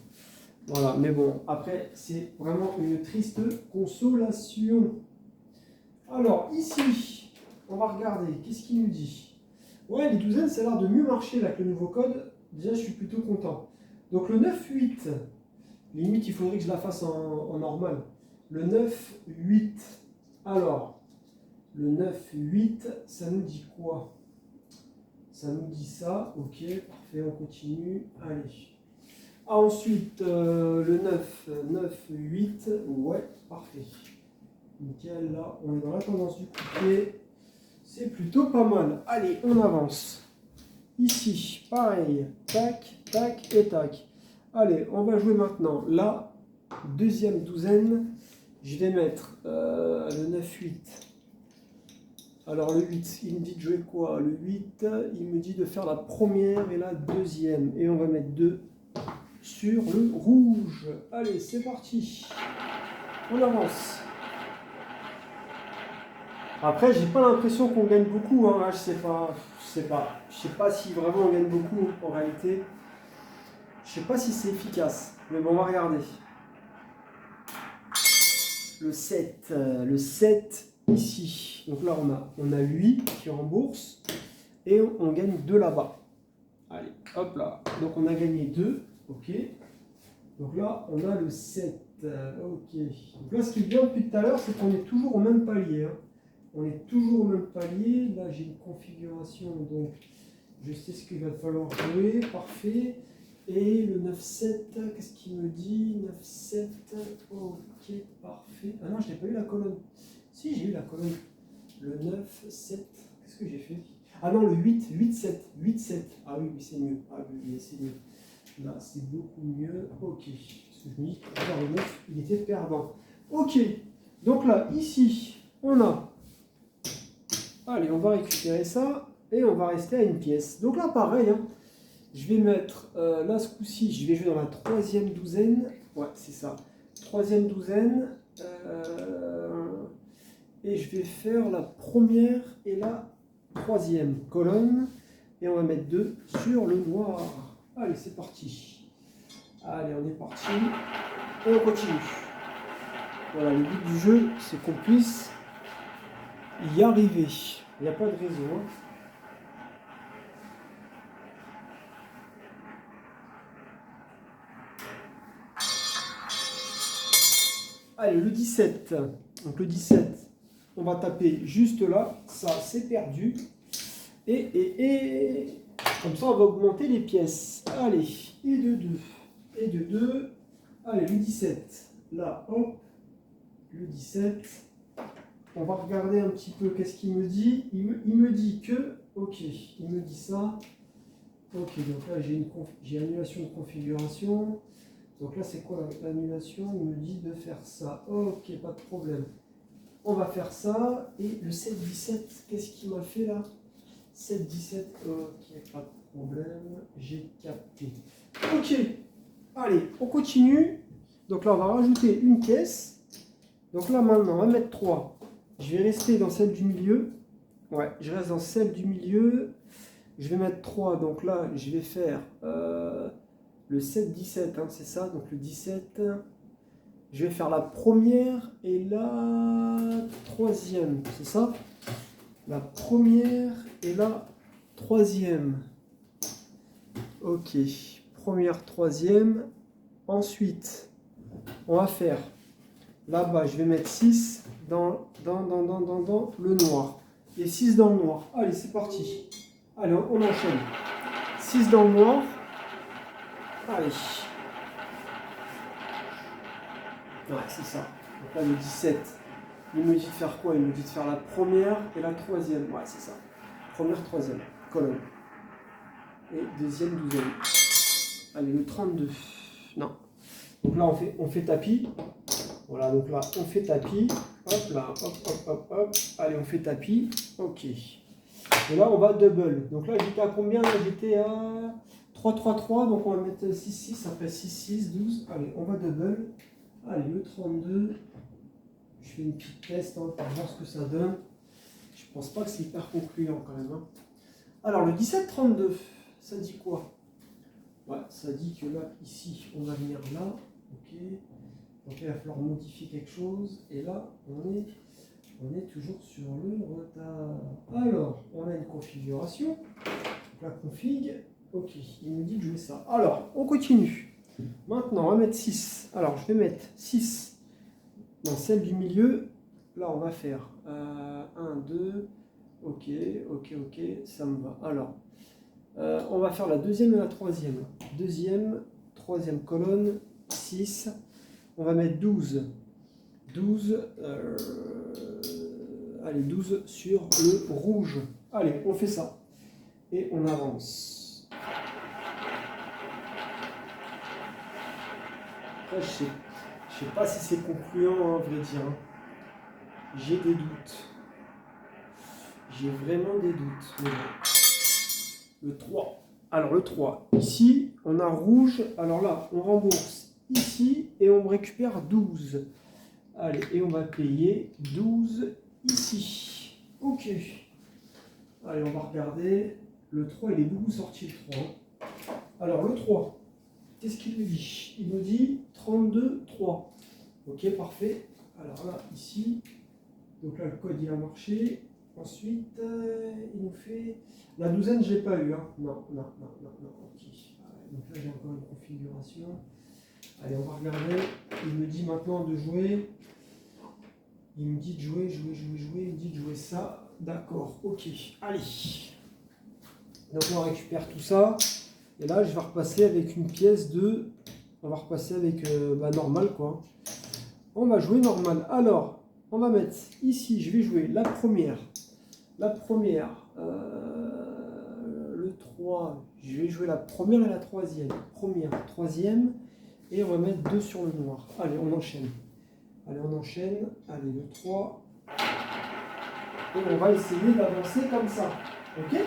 Voilà, mais bon, après, c'est vraiment une triste consolation. Alors, ici, on va regarder. Qu'est-ce qu'il nous dit? Ouais, les douzaines, ça a l'air de mieux marcher là, avec le nouveau code. Déjà, je suis plutôt content. Donc, le 9-8. Limite, il faudrait que je la fasse en normal. Le 9-8. Alors, le 9-8, ça nous dit quoi? Ça nous dit ça. Ok, parfait, on continue. Allez. Ah, ensuite, le 9-8. Ouais, parfait. Nickel, là, on est dans la tendance du coupé. C'est plutôt pas mal. Allez, on avance. Ici, pareil. Tac, tac et tac. Allez, on va jouer maintenant la deuxième douzaine. Je vais mettre le 9-8. Alors le 8, il me dit de jouer quoi? Le 8, il me dit de faire la première et la deuxième. Et on va mettre 2 sur le rouge. Allez, c'est parti. On avance. Après, j'ai pas l'impression qu'on gagne beaucoup. Hein. Je sais pas si vraiment on gagne beaucoup en réalité. Je sais pas si c'est efficace. Mais bon, on va regarder. Le 7 ici. Donc là, on a 8 qui rembourse. Et on gagne 2 là-bas. Allez, hop là. Donc on a gagné 2. Ok. Donc là, on a le 7. Ok. Donc là, ce qui est bien depuis tout à l'heure, c'est qu'on est toujours au même palier. Hein. On est toujours au même palier. Là, j'ai une configuration. Donc, je sais ce qu'il va falloir jouer. Parfait. Et le 9-7, qu'est-ce qu'il me dit? 9-7. Ok, parfait. Ah non, je n'ai pas eu la colonne. Si, j'ai eu la colonne. Le 9-7. Qu'est-ce que j'ai fait? Ah non, le 8, 8-7. 8-7. Ah oui, c'est mieux. Ah oui, c'est mieux. Là, c'est beaucoup mieux. Ok. Parce que je me dis que le 9, il était perdant. Ok. Donc là, ici, on a... Allez, on va récupérer ça. Et on va rester à une pièce. Donc là, pareil. Hein, je vais mettre... là, ce coup-ci, je vais jouer dans la troisième douzaine. Ouais, c'est ça. Troisième douzaine. Et je vais faire la première et la troisième colonne. Et on va mettre 2 sur le noir. Allez, c'est parti. Allez, on est parti. Et on continue. Voilà, le but du jeu, c'est qu'on puisse y arriver. Il n'y a pas de raison. Hein. Allez, le 17. Donc le 17, on va taper juste là. Ça, c'est perdu. Et comme ça, on va augmenter les pièces. Allez, et de 2. Et de 2. Allez, le 17. Là, hop. Le 17. On va regarder un petit peu qu'est-ce qu'il me dit. Il me dit que... Ok, il me dit ça. Ok, donc là, j'ai annulation de configuration. Donc là, c'est quoi l'annulation? Il me dit de faire ça. Ok, pas de problème. On va faire ça. Et le 7-17, qu'est-ce qu'il m'a fait là? 7-17, ok, pas de problème. J'ai capté. Ok, allez, on continue. Donc là, on va rajouter une pièce. Donc là, maintenant, on va mettre 3. Je vais rester dans celle du milieu. Ouais, je reste dans celle du milieu. Je vais mettre 3. Donc là, je vais faire le 7-17, hein, c'est ça. Donc le 17, je vais faire la première et la troisième, c'est ça. La première et la troisième. Ok, première, troisième. Ensuite, on va faire là-bas, je vais mettre 6 dans le noir. Et 6 dans le noir. Allez, c'est parti. Allez, on enchaîne. 6 dans le noir. Allez. Ouais, c'est ça. Donc là, le 17. Il me dit de faire quoi? Il me dit de faire la première et la troisième. Ouais, c'est ça. Première, troisième. Colonne. Et deuxième douzaine. Allez, le 32. Non. Donc là, on fait tapis. Voilà, donc là, on fait tapis. Hop là, hop, hop, hop, hop. Allez, on fait tapis. Ok. Et là, on va double. Donc là, j'étais à combien? Là, j'étais à 3, 3, 3. Donc on va mettre 6, 6. Après 6, 6, 12. Allez, on va double. Allez, le 32. Je fais une petite test pour voir ce que ça donne. Je pense pas que c'est hyper concluant quand même. Hein. Alors, le 17, 32, ça dit quoi? Ouais, ça dit que là, ici, on va venir là. Ok. Donc il va falloir modifier quelque chose. Et là, on est toujours sur le retard. Alors, on a une configuration. Donc la config, ok, il nous dit de jouer ça. Alors, on continue. Maintenant, on va mettre 6. Alors, je vais mettre 6 dans celle du milieu. Là, on va faire 1, 2. Ok, ok, ok, ça me va. Alors, on va faire la deuxième et la troisième. Deuxième, troisième colonne, 6. On va mettre 12. 12, allez, 12 sur le rouge. Allez, on fait ça. Et on avance. Après, je sais pas si c'est concluant, à vrai dire. Hein. J'ai des doutes. J'ai vraiment des doutes. Mais bon. Le 3. Alors, le 3. Ici, on a rouge. Alors là, on rembourse ici et on récupère 12. Allez, et on va payer 12 ici. Ok. Allez, on va regarder. Le 3, il est beaucoup sorti, le 3. Alors, le 3, qu'est-ce qu'il nous dit? Il nous dit 32, 3. Ok, parfait. Alors là, ici, donc là, le code, il a marché. Ensuite, il nous fait... La douzaine, je n'ai pas eu. Hein. Non. Ok. Donc là, j'ai encore une configuration. Allez, on va regarder. Il me dit maintenant de jouer. Il me dit de jouer. Il me dit de jouer ça. D'accord, ok. Allez. Donc on récupère tout ça. Et là, je vais repasser avec une pièce de... On va repasser avec normal, quoi. On va jouer normal. Alors, on va mettre ici, je vais jouer la première. La première, le 3, je vais jouer la première et la troisième. Première, troisième. Et on va mettre 2 sur le noir. Allez, on enchaîne. Allez, on enchaîne. Allez, le 3. Et on va essayer d'avancer comme ça. Ok?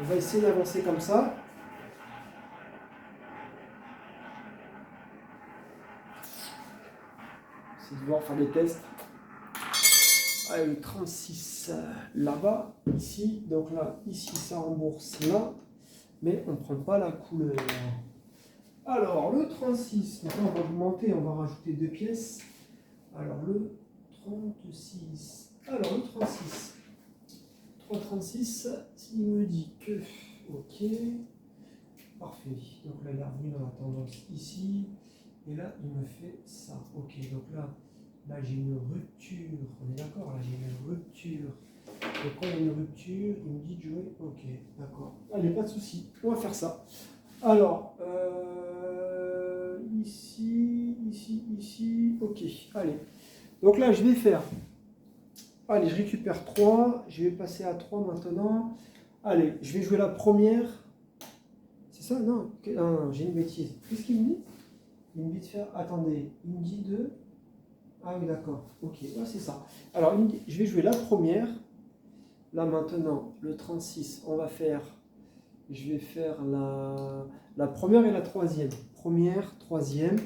On va essayer d'avancer comme ça. C'est de voir faire des tests. Allez, le 36 là-bas, ici. Donc là, ici, ça rembourse là. Mais on ne prend pas la couleur. Alors, le 36. Maintenant, on va augmenter. On va rajouter 2 pièces. Alors, le 36. Alors, le 36. 336, s'il me dit que... Ok. Parfait. Donc là, il est revenu dans la tendance ici. Et là, il me fait ça. Ok, donc là j'ai une rupture. On est d'accord, là, j'ai une rupture. Donc quand il y a une rupture, il me dit de jouer. Ok, d'accord. Allez, pas de souci. On va faire ça. Alors, ici. Ok, allez. Donc là, je vais faire... Allez, je récupère 3. Je vais passer à 3 maintenant. Allez, je vais jouer la première. C'est ça? Non, non, j'ai une bêtise. Qu'est-ce qu'il me dit? Il me dit de faire... Attendez, il me dit de... Ah oui, d'accord. Ok, ouais, c'est ça. Alors, il me dit, je vais jouer la première. Là, maintenant, le 36, on va faire... Je vais faire la première et la troisième. Première, troisième.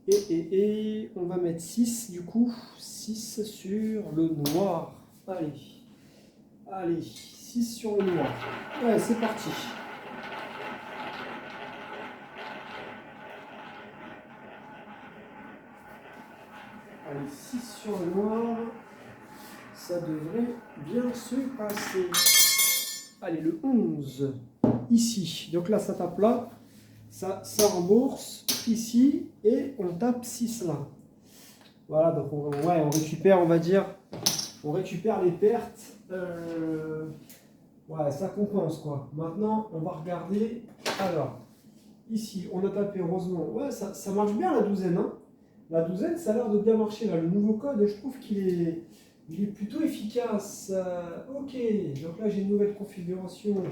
Et on va mettre 6, du coup. 6 sur le noir. Allez, 6 sur le noir. Allez, c'est parti. Allez, 6 sur le noir. Ça devrait bien se passer. Allez, le 11. Ici. Donc là, ça tape là. Ça rembourse ici. Et on tape 6 là. Voilà, donc on récupère, on va dire, on récupère les pertes. Ouais, ça compense quoi. Maintenant, on va regarder. Alors, ici, on a tapé heureusement. Ouais, ça marche bien la douzaine. Hein. La douzaine, ça a l'air de bien marcher. Là, le nouveau code, je trouve qu'il est plutôt efficace. Ok, donc là, j'ai une nouvelle configuration.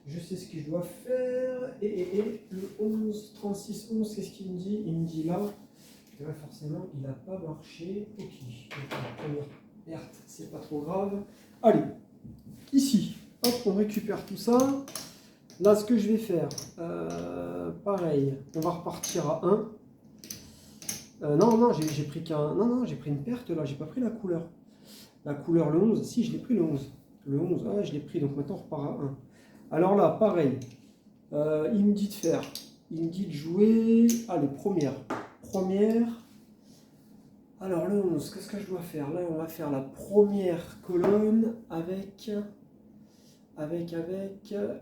Je sais ce que je dois faire. Et le 11, 36, 11, qu'est-ce qu'il me dit? Il me dit là. Et là, forcément, il n'a pas marché. Ok. Donc, la première perte, c'est pas trop grave. Allez, ici. Hop, on récupère tout ça. Là, ce que je vais faire, pareil, on va repartir à 1. Non, j'ai pris qu'un. Non, j'ai pris une perte là, j'ai pas pris la couleur. La couleur, le 11, si, je l'ai pris le 11. Le 11, ouais, je l'ai pris, donc maintenant on repart à 1. Alors là, pareil, il me dit de faire, il me dit de jouer. Allez, première. Alors le 11, qu'est-ce que je dois faire? Là, on va faire la première colonne avec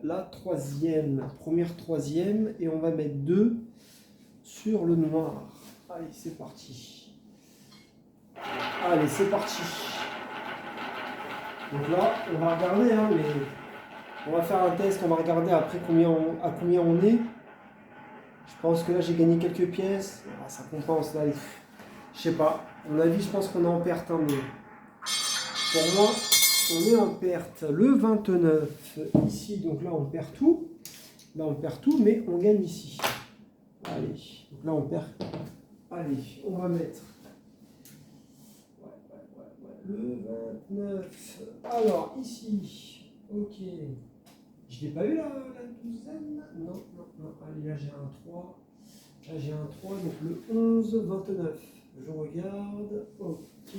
la troisième. Première, troisième, et on va mettre 2 sur le noir. Allez, c'est parti. Allez, c'est parti. Donc là, on va regarder, hein, mais on va faire un test, on va regarder après à combien on est. Je pense que là, j'ai gagné quelques pièces. Ah, ça compense, là. Je sais pas. À mon avis, je pense qu'on est en perte, hein, mais pour moi, on est en perte. Le 29, ici, donc là, on perd tout. Là, on perd tout, mais on gagne ici. Allez, donc là, on perd. Allez, on va mettre le 29. Alors, ici, ok. Je n'ai pas eu la douzaine. Non. Allez, là, j'ai un 3. Là, j'ai un 3, donc le 11, 29. Je regarde. Ok,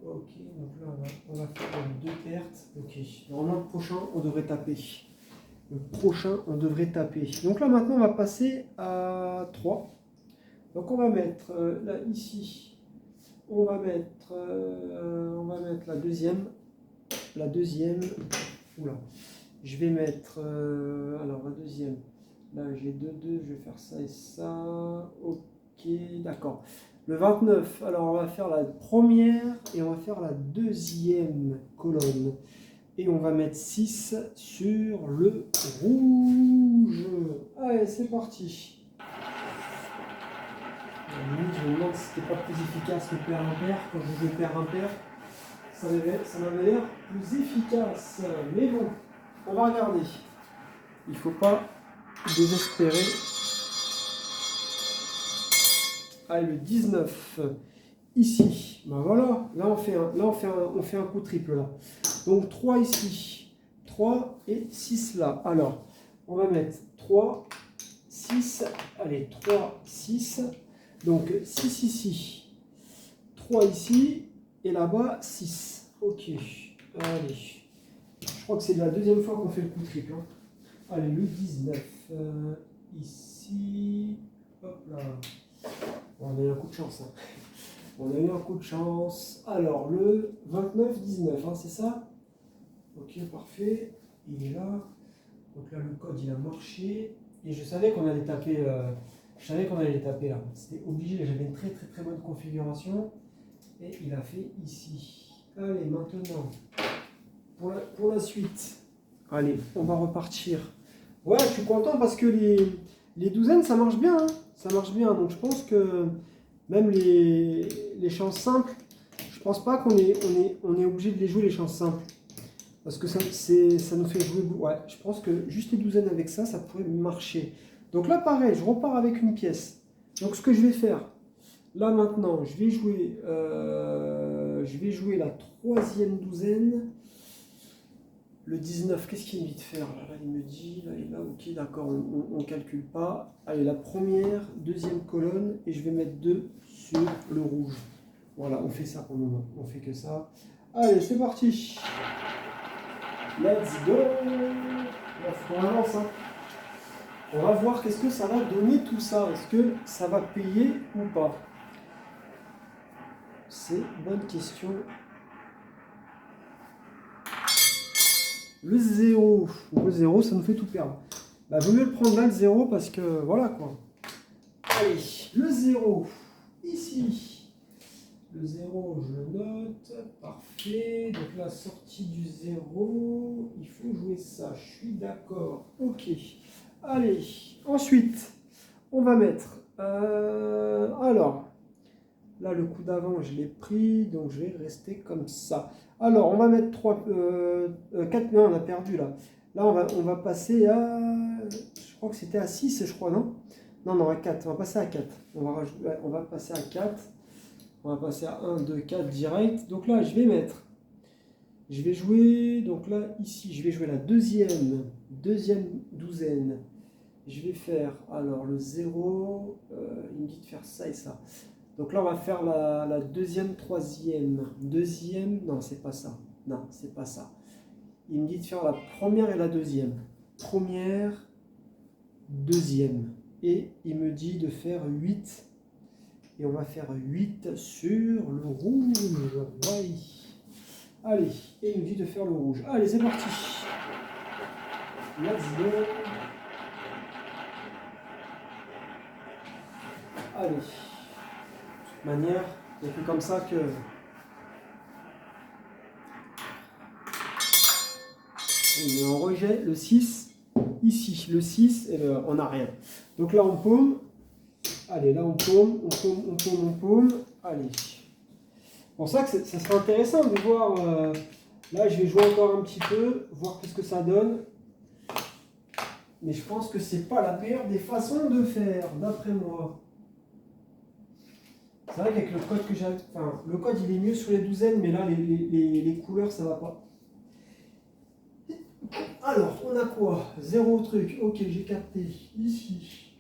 donc là, on va faire 2 pertes. Ok, normalement, le prochain, on devrait taper. Donc là, maintenant, on va passer à 3. Donc, on va mettre là, ici, on va mettre la deuxième. Oula. Je vais mettre, alors la deuxième. Là, j'ai 2, je vais faire ça et ça. Ok, d'accord. Le 29, alors on va faire la première et on va faire la deuxième colonne. Et on va mettre 6 sur le rouge. Allez, c'est parti. Je me demande si c'était pas plus efficace que pair impair. Quand je jouais pair impair, ça m'avait l'air plus efficace. Mais bon, on va regarder. Il ne faut pas désespérer. Allez, le 19, ici. Ben voilà, là on fait un coup triple là. Donc 3 ici, 3 et 6 là. Alors, on va mettre 3, 6, allez, 3, 6. Donc 6 ici, 3 ici, et là-bas 6. Ok, allez. Je crois que c'est la deuxième fois qu'on fait le coup triple. Hein. Allez, le 19, ici, hop là. On a eu un coup de chance. Hein. On a eu un coup de chance. Alors, le 29, 19, hein, c'est ça? Ok, parfait. Il est là. Donc là, le code, il a marché. Et je savais qu'on allait taper, là. C'était obligé. J'avais une très bonne configuration. Et il a fait ici. Allez, maintenant, pour la suite. Allez, on va repartir. Ouais, je suis content parce que les douzaines, ça marche bien. Hein. Ça marche bien. Donc, je pense que même les chances simples, je pense pas qu'on est obligé de les jouer, les chances simples. Parce que ça nous fait jouer. Ouais, je pense que juste les douzaines avec ça, ça pourrait marcher. Donc là, pareil, je repars avec une pièce. Donc, ce que je vais faire, là maintenant, je vais jouer la troisième douzaine. Le 19, qu'est-ce qu'il me dit de faire là, il me dit, là, il est là, ok, d'accord, on ne calcule pas. Allez, la première, deuxième colonne, et je vais mettre 2 sur le rouge. Voilà, on fait ça pour le moment, on fait que ça. Allez, c'est parti. Let's go. On avance, hein. On va voir qu'est-ce que ça va donner tout ça. Est-ce que ça va payer ou pas? C'est une bonne question. Le 0, ça nous fait tout perdre. Bah, vaut mieux le prendre là, le 0, parce que voilà quoi. Allez, le 0, ici. Le 0, je le note. Parfait. Donc la sortie du 0, il faut jouer ça. Je suis d'accord. Ok. Allez, ensuite, on va mettre. Alors, là, le coup d'avant, je l'ai pris, donc je vais rester comme ça. Alors, on va mettre 4, non, on a perdu là. Là, on va passer à... Je crois que c'était à 6, je crois, non? Non, non, à 4. On va passer à 4. On va passer à 4. On va passer à 1, 2, 4 direct. Donc là, je vais mettre... Je vais jouer... Donc là, ici, je vais jouer la deuxième douzaine. Je vais faire, alors, le 0. Il me dit de faire ça et ça. Donc là, on va faire la deuxième, troisième. Deuxième... Non, c'est pas ça. Non, c'est pas ça. Il me dit de faire la première et la deuxième. Première, deuxième. Et il me dit de faire 8. Et on va faire 8 sur le rouge. Ouais. Allez, et il nous dit de faire le rouge. Allez, c'est parti. Let's go. Allez. De toute manière, il n'y a que comme ça que... On est en rejet. Le 6, ici. Le 6, et on n'a rien. Donc là, on paume. Allez, là, on paume, on paume, on paume, on paume. Allez. C'est pour ça que ça serait intéressant de voir... là, je vais jouer encore un petit peu, voir ce que ça donne. Mais je pense que c'est pas la meilleure des façons de faire, d'après moi. C'est vrai qu'avec le code que j'ai... Enfin, le code, il est mieux sur les douzaines, mais là, les couleurs, ça va pas. Alors, on a quoi? 0 truc. Ok, j'ai capté. Ici.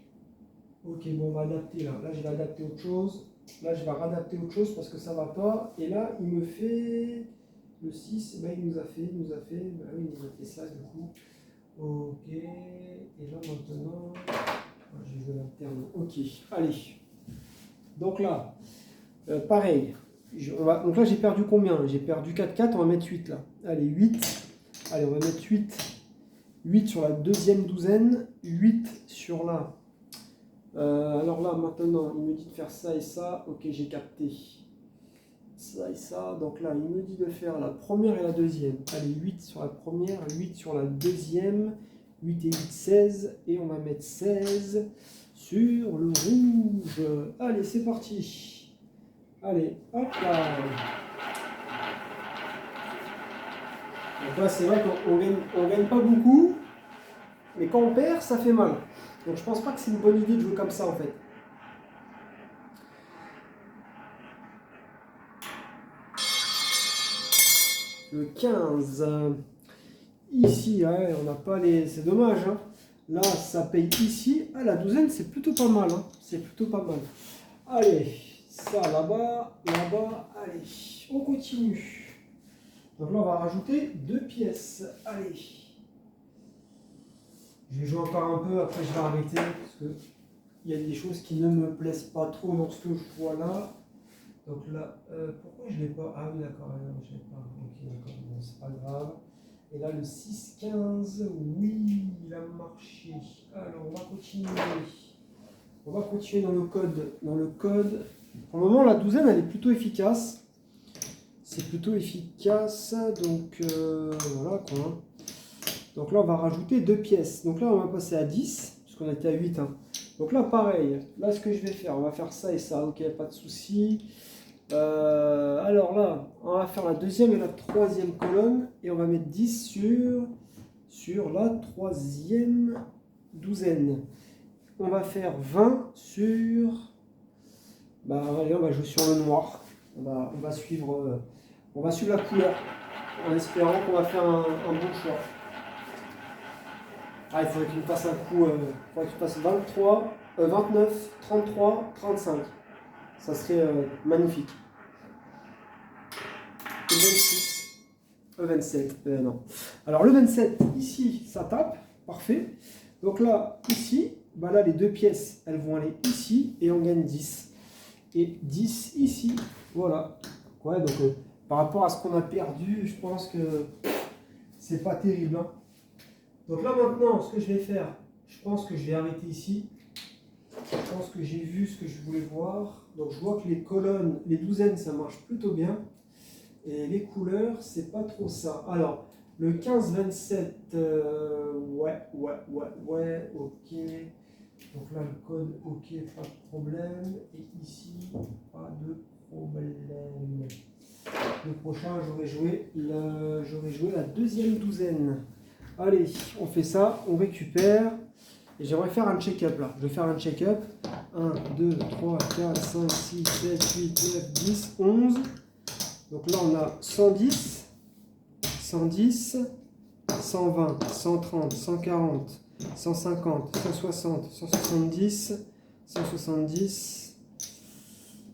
Ok, bon, on va adapter là. Là, je vais adapter autre chose. Là, je vais réadapter autre chose parce que ça va pas. Et là, il me fait le 6. Ben, il nous a fait. Ben oui, il nous a fait ça du coup. Ok. Et là, maintenant, je vais l'alterne. Ok, allez. Donc là, pareil. Donc là, j'ai perdu combien? J'ai perdu 4, 4. On va mettre 8 là. Allez, 8. Allez, on va mettre 8. 8 sur la deuxième douzaine. 8 sur la... alors là, maintenant, il me dit de faire ça et ça. Ok, j'ai capté. Ça et ça. Donc là, il me dit de faire la première et la deuxième. Allez, 8 sur la première, 8 sur la deuxième. 8 et 8, 16. Et on va mettre 16 sur le rouge. Allez, c'est parti. Allez, hop là. Donc là, c'est vrai qu'on gagne pas beaucoup. Mais quand on perd, ça fait mal. Donc je pense pas que c'est une bonne idée de jouer comme ça en fait. Le 15. Ici, ouais, on n'a pas les... C'est dommage. Hein. Là, ça paye ici. Ah, la douzaine, c'est plutôt pas mal. Hein. C'est plutôt pas mal. Allez, ça là-bas, là-bas. Allez, on continue. Donc là, on va rajouter 2 pièces. Allez. Je vais jouer encore un peu, après je vais arrêter. Parce que il y a des choses qui ne me plaisent pas trop dans ce que je vois là. Donc là, pourquoi je ne l'ai pas? Ah oui, d'accord, non, je ne l'ai pas. Ok, d'accord, bon, c'est pas grave. Et là, le 6-15, oui, il a marché. Alors, on va continuer. On va continuer dans le code. Pour le moment, la douzaine, elle est plutôt efficace. C'est plutôt efficace. Donc, voilà quoi. Donc là, on va rajouter 2 pièces. Donc là, on va passer à 10, puisqu'on était à 8. Hein. Donc là, pareil. Là, ce que je vais faire, on va faire ça et ça. Ok, pas de souci. Alors là, on va faire la deuxième et la troisième colonne. Et on va mettre 10 sur la troisième douzaine. On va faire 20 sur... Bah, allez, on va jouer sur le noir. On va suivre la couleur. En espérant qu'on va faire un bon choix. Ah, il faudrait qu'il me fasse un coup, il faudrait qu'il fasse 23, 29, 33, 35. Ça serait magnifique. Et 26, 27, non. Alors le 27, ici, ça tape, parfait. Donc là, ici, bah là, les 2 pièces, elles vont aller ici et on gagne 10. Et 10 ici, voilà. Ouais, donc par rapport à ce qu'on a perdu, je pense que c'est pas terrible. Hein. Donc là maintenant, ce que je vais faire, je pense que je vais arrêter ici. Je pense que j'ai vu ce que je voulais voir. Donc je vois que les colonnes, les douzaines, ça marche plutôt bien. Et les couleurs, c'est pas trop ça. Alors, le 15-27, ouais, ok. Donc là, le code, ok, pas de problème. Et ici, pas de problème. Le prochain, j'aurais joué la deuxième douzaine. Allez, on fait ça, on récupère. Et j'aimerais faire un check-up là. Je vais faire un check-up. 1, 2, 3, 4, 5, 6, 7, 8, 9, 10, 11. Donc là, on a 110, 110, 120, 130, 140, 150, 160, 170, 170,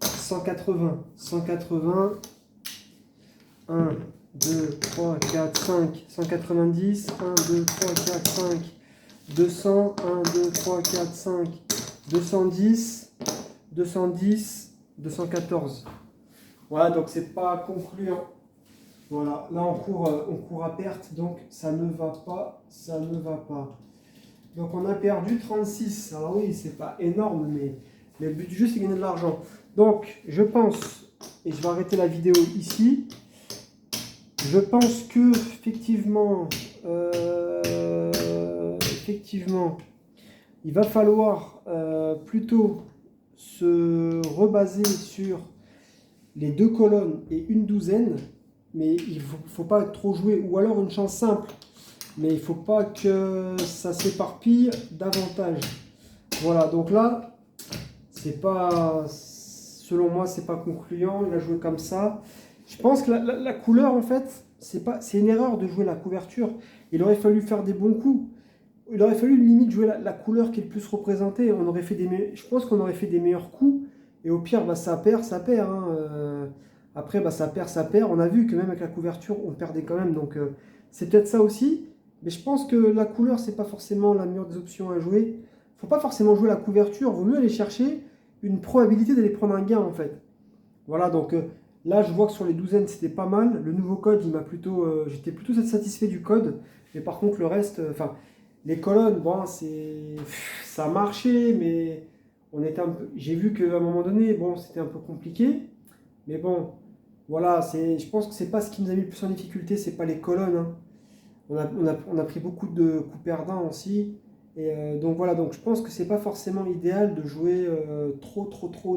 180, 180, 1, 2, 3, 4, 5, 190, 1, 2, 3, 4, 5, 200, 1, 2, 3, 4, 5, 210, 210, 214. Voilà, donc c'est pas concluant. Voilà, là on court à perte, donc ça ne va pas, ça ne va pas. Donc on a perdu 36. Alors oui, c'est pas énorme, mais le but du jeu c'est gagner de l'argent. Donc je pense, et je vais arrêter la vidéo ici, je pense que effectivement, il va falloir plutôt se rebaser sur les 2 colonnes et une douzaine, mais il faut pas trop jouer, ou alors une chance simple, mais il faut pas que ça s'éparpille davantage. Voilà, donc là, c'est pas, selon moi, c'est pas concluant. Il a joué comme ça. Je pense que la couleur, en fait, c'est une erreur de jouer la couverture. Il aurait fallu faire des bons coups. Il aurait fallu limite jouer la couleur qui est le plus représentée. On aurait fait je pense qu'on aurait fait des meilleurs coups. Et au pire, bah, ça perd, ça perd. Hein. Après, bah, ça perd, ça perd. On a vu que même avec la couverture, on perdait quand même. Donc, c'est peut-être ça aussi. Mais je pense que la couleur, c'est pas forcément la meilleure des options à jouer. Faut pas forcément jouer la couverture. Vaut mieux aller chercher une probabilité d'aller prendre un gain, en fait. Voilà, donc là, je vois que sur les douzaines, c'était pas mal. Le nouveau code, il m'a plutôt, j'étais plutôt satisfait du code. Mais par contre, le reste, enfin, les colonnes, bon, ça a marché, mais j'ai vu qu'à un moment donné, bon, c'était un peu compliqué. Mais bon, voilà, je pense que c'est pas ce qui nous a mis le plus en difficulté, c'est pas les colonnes. Hein. On a pris beaucoup de coups perdants aussi. Et donc voilà, donc je pense que c'est pas forcément idéal de jouer trop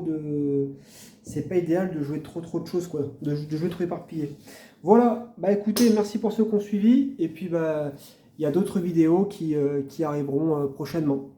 de. C'est pas idéal de jouer trop de choses, quoi. De jouer trop éparpillé. Voilà, bah écoutez, merci pour ceux qui ont suivi. Et puis bah il y a d'autres vidéos qui arriveront prochainement.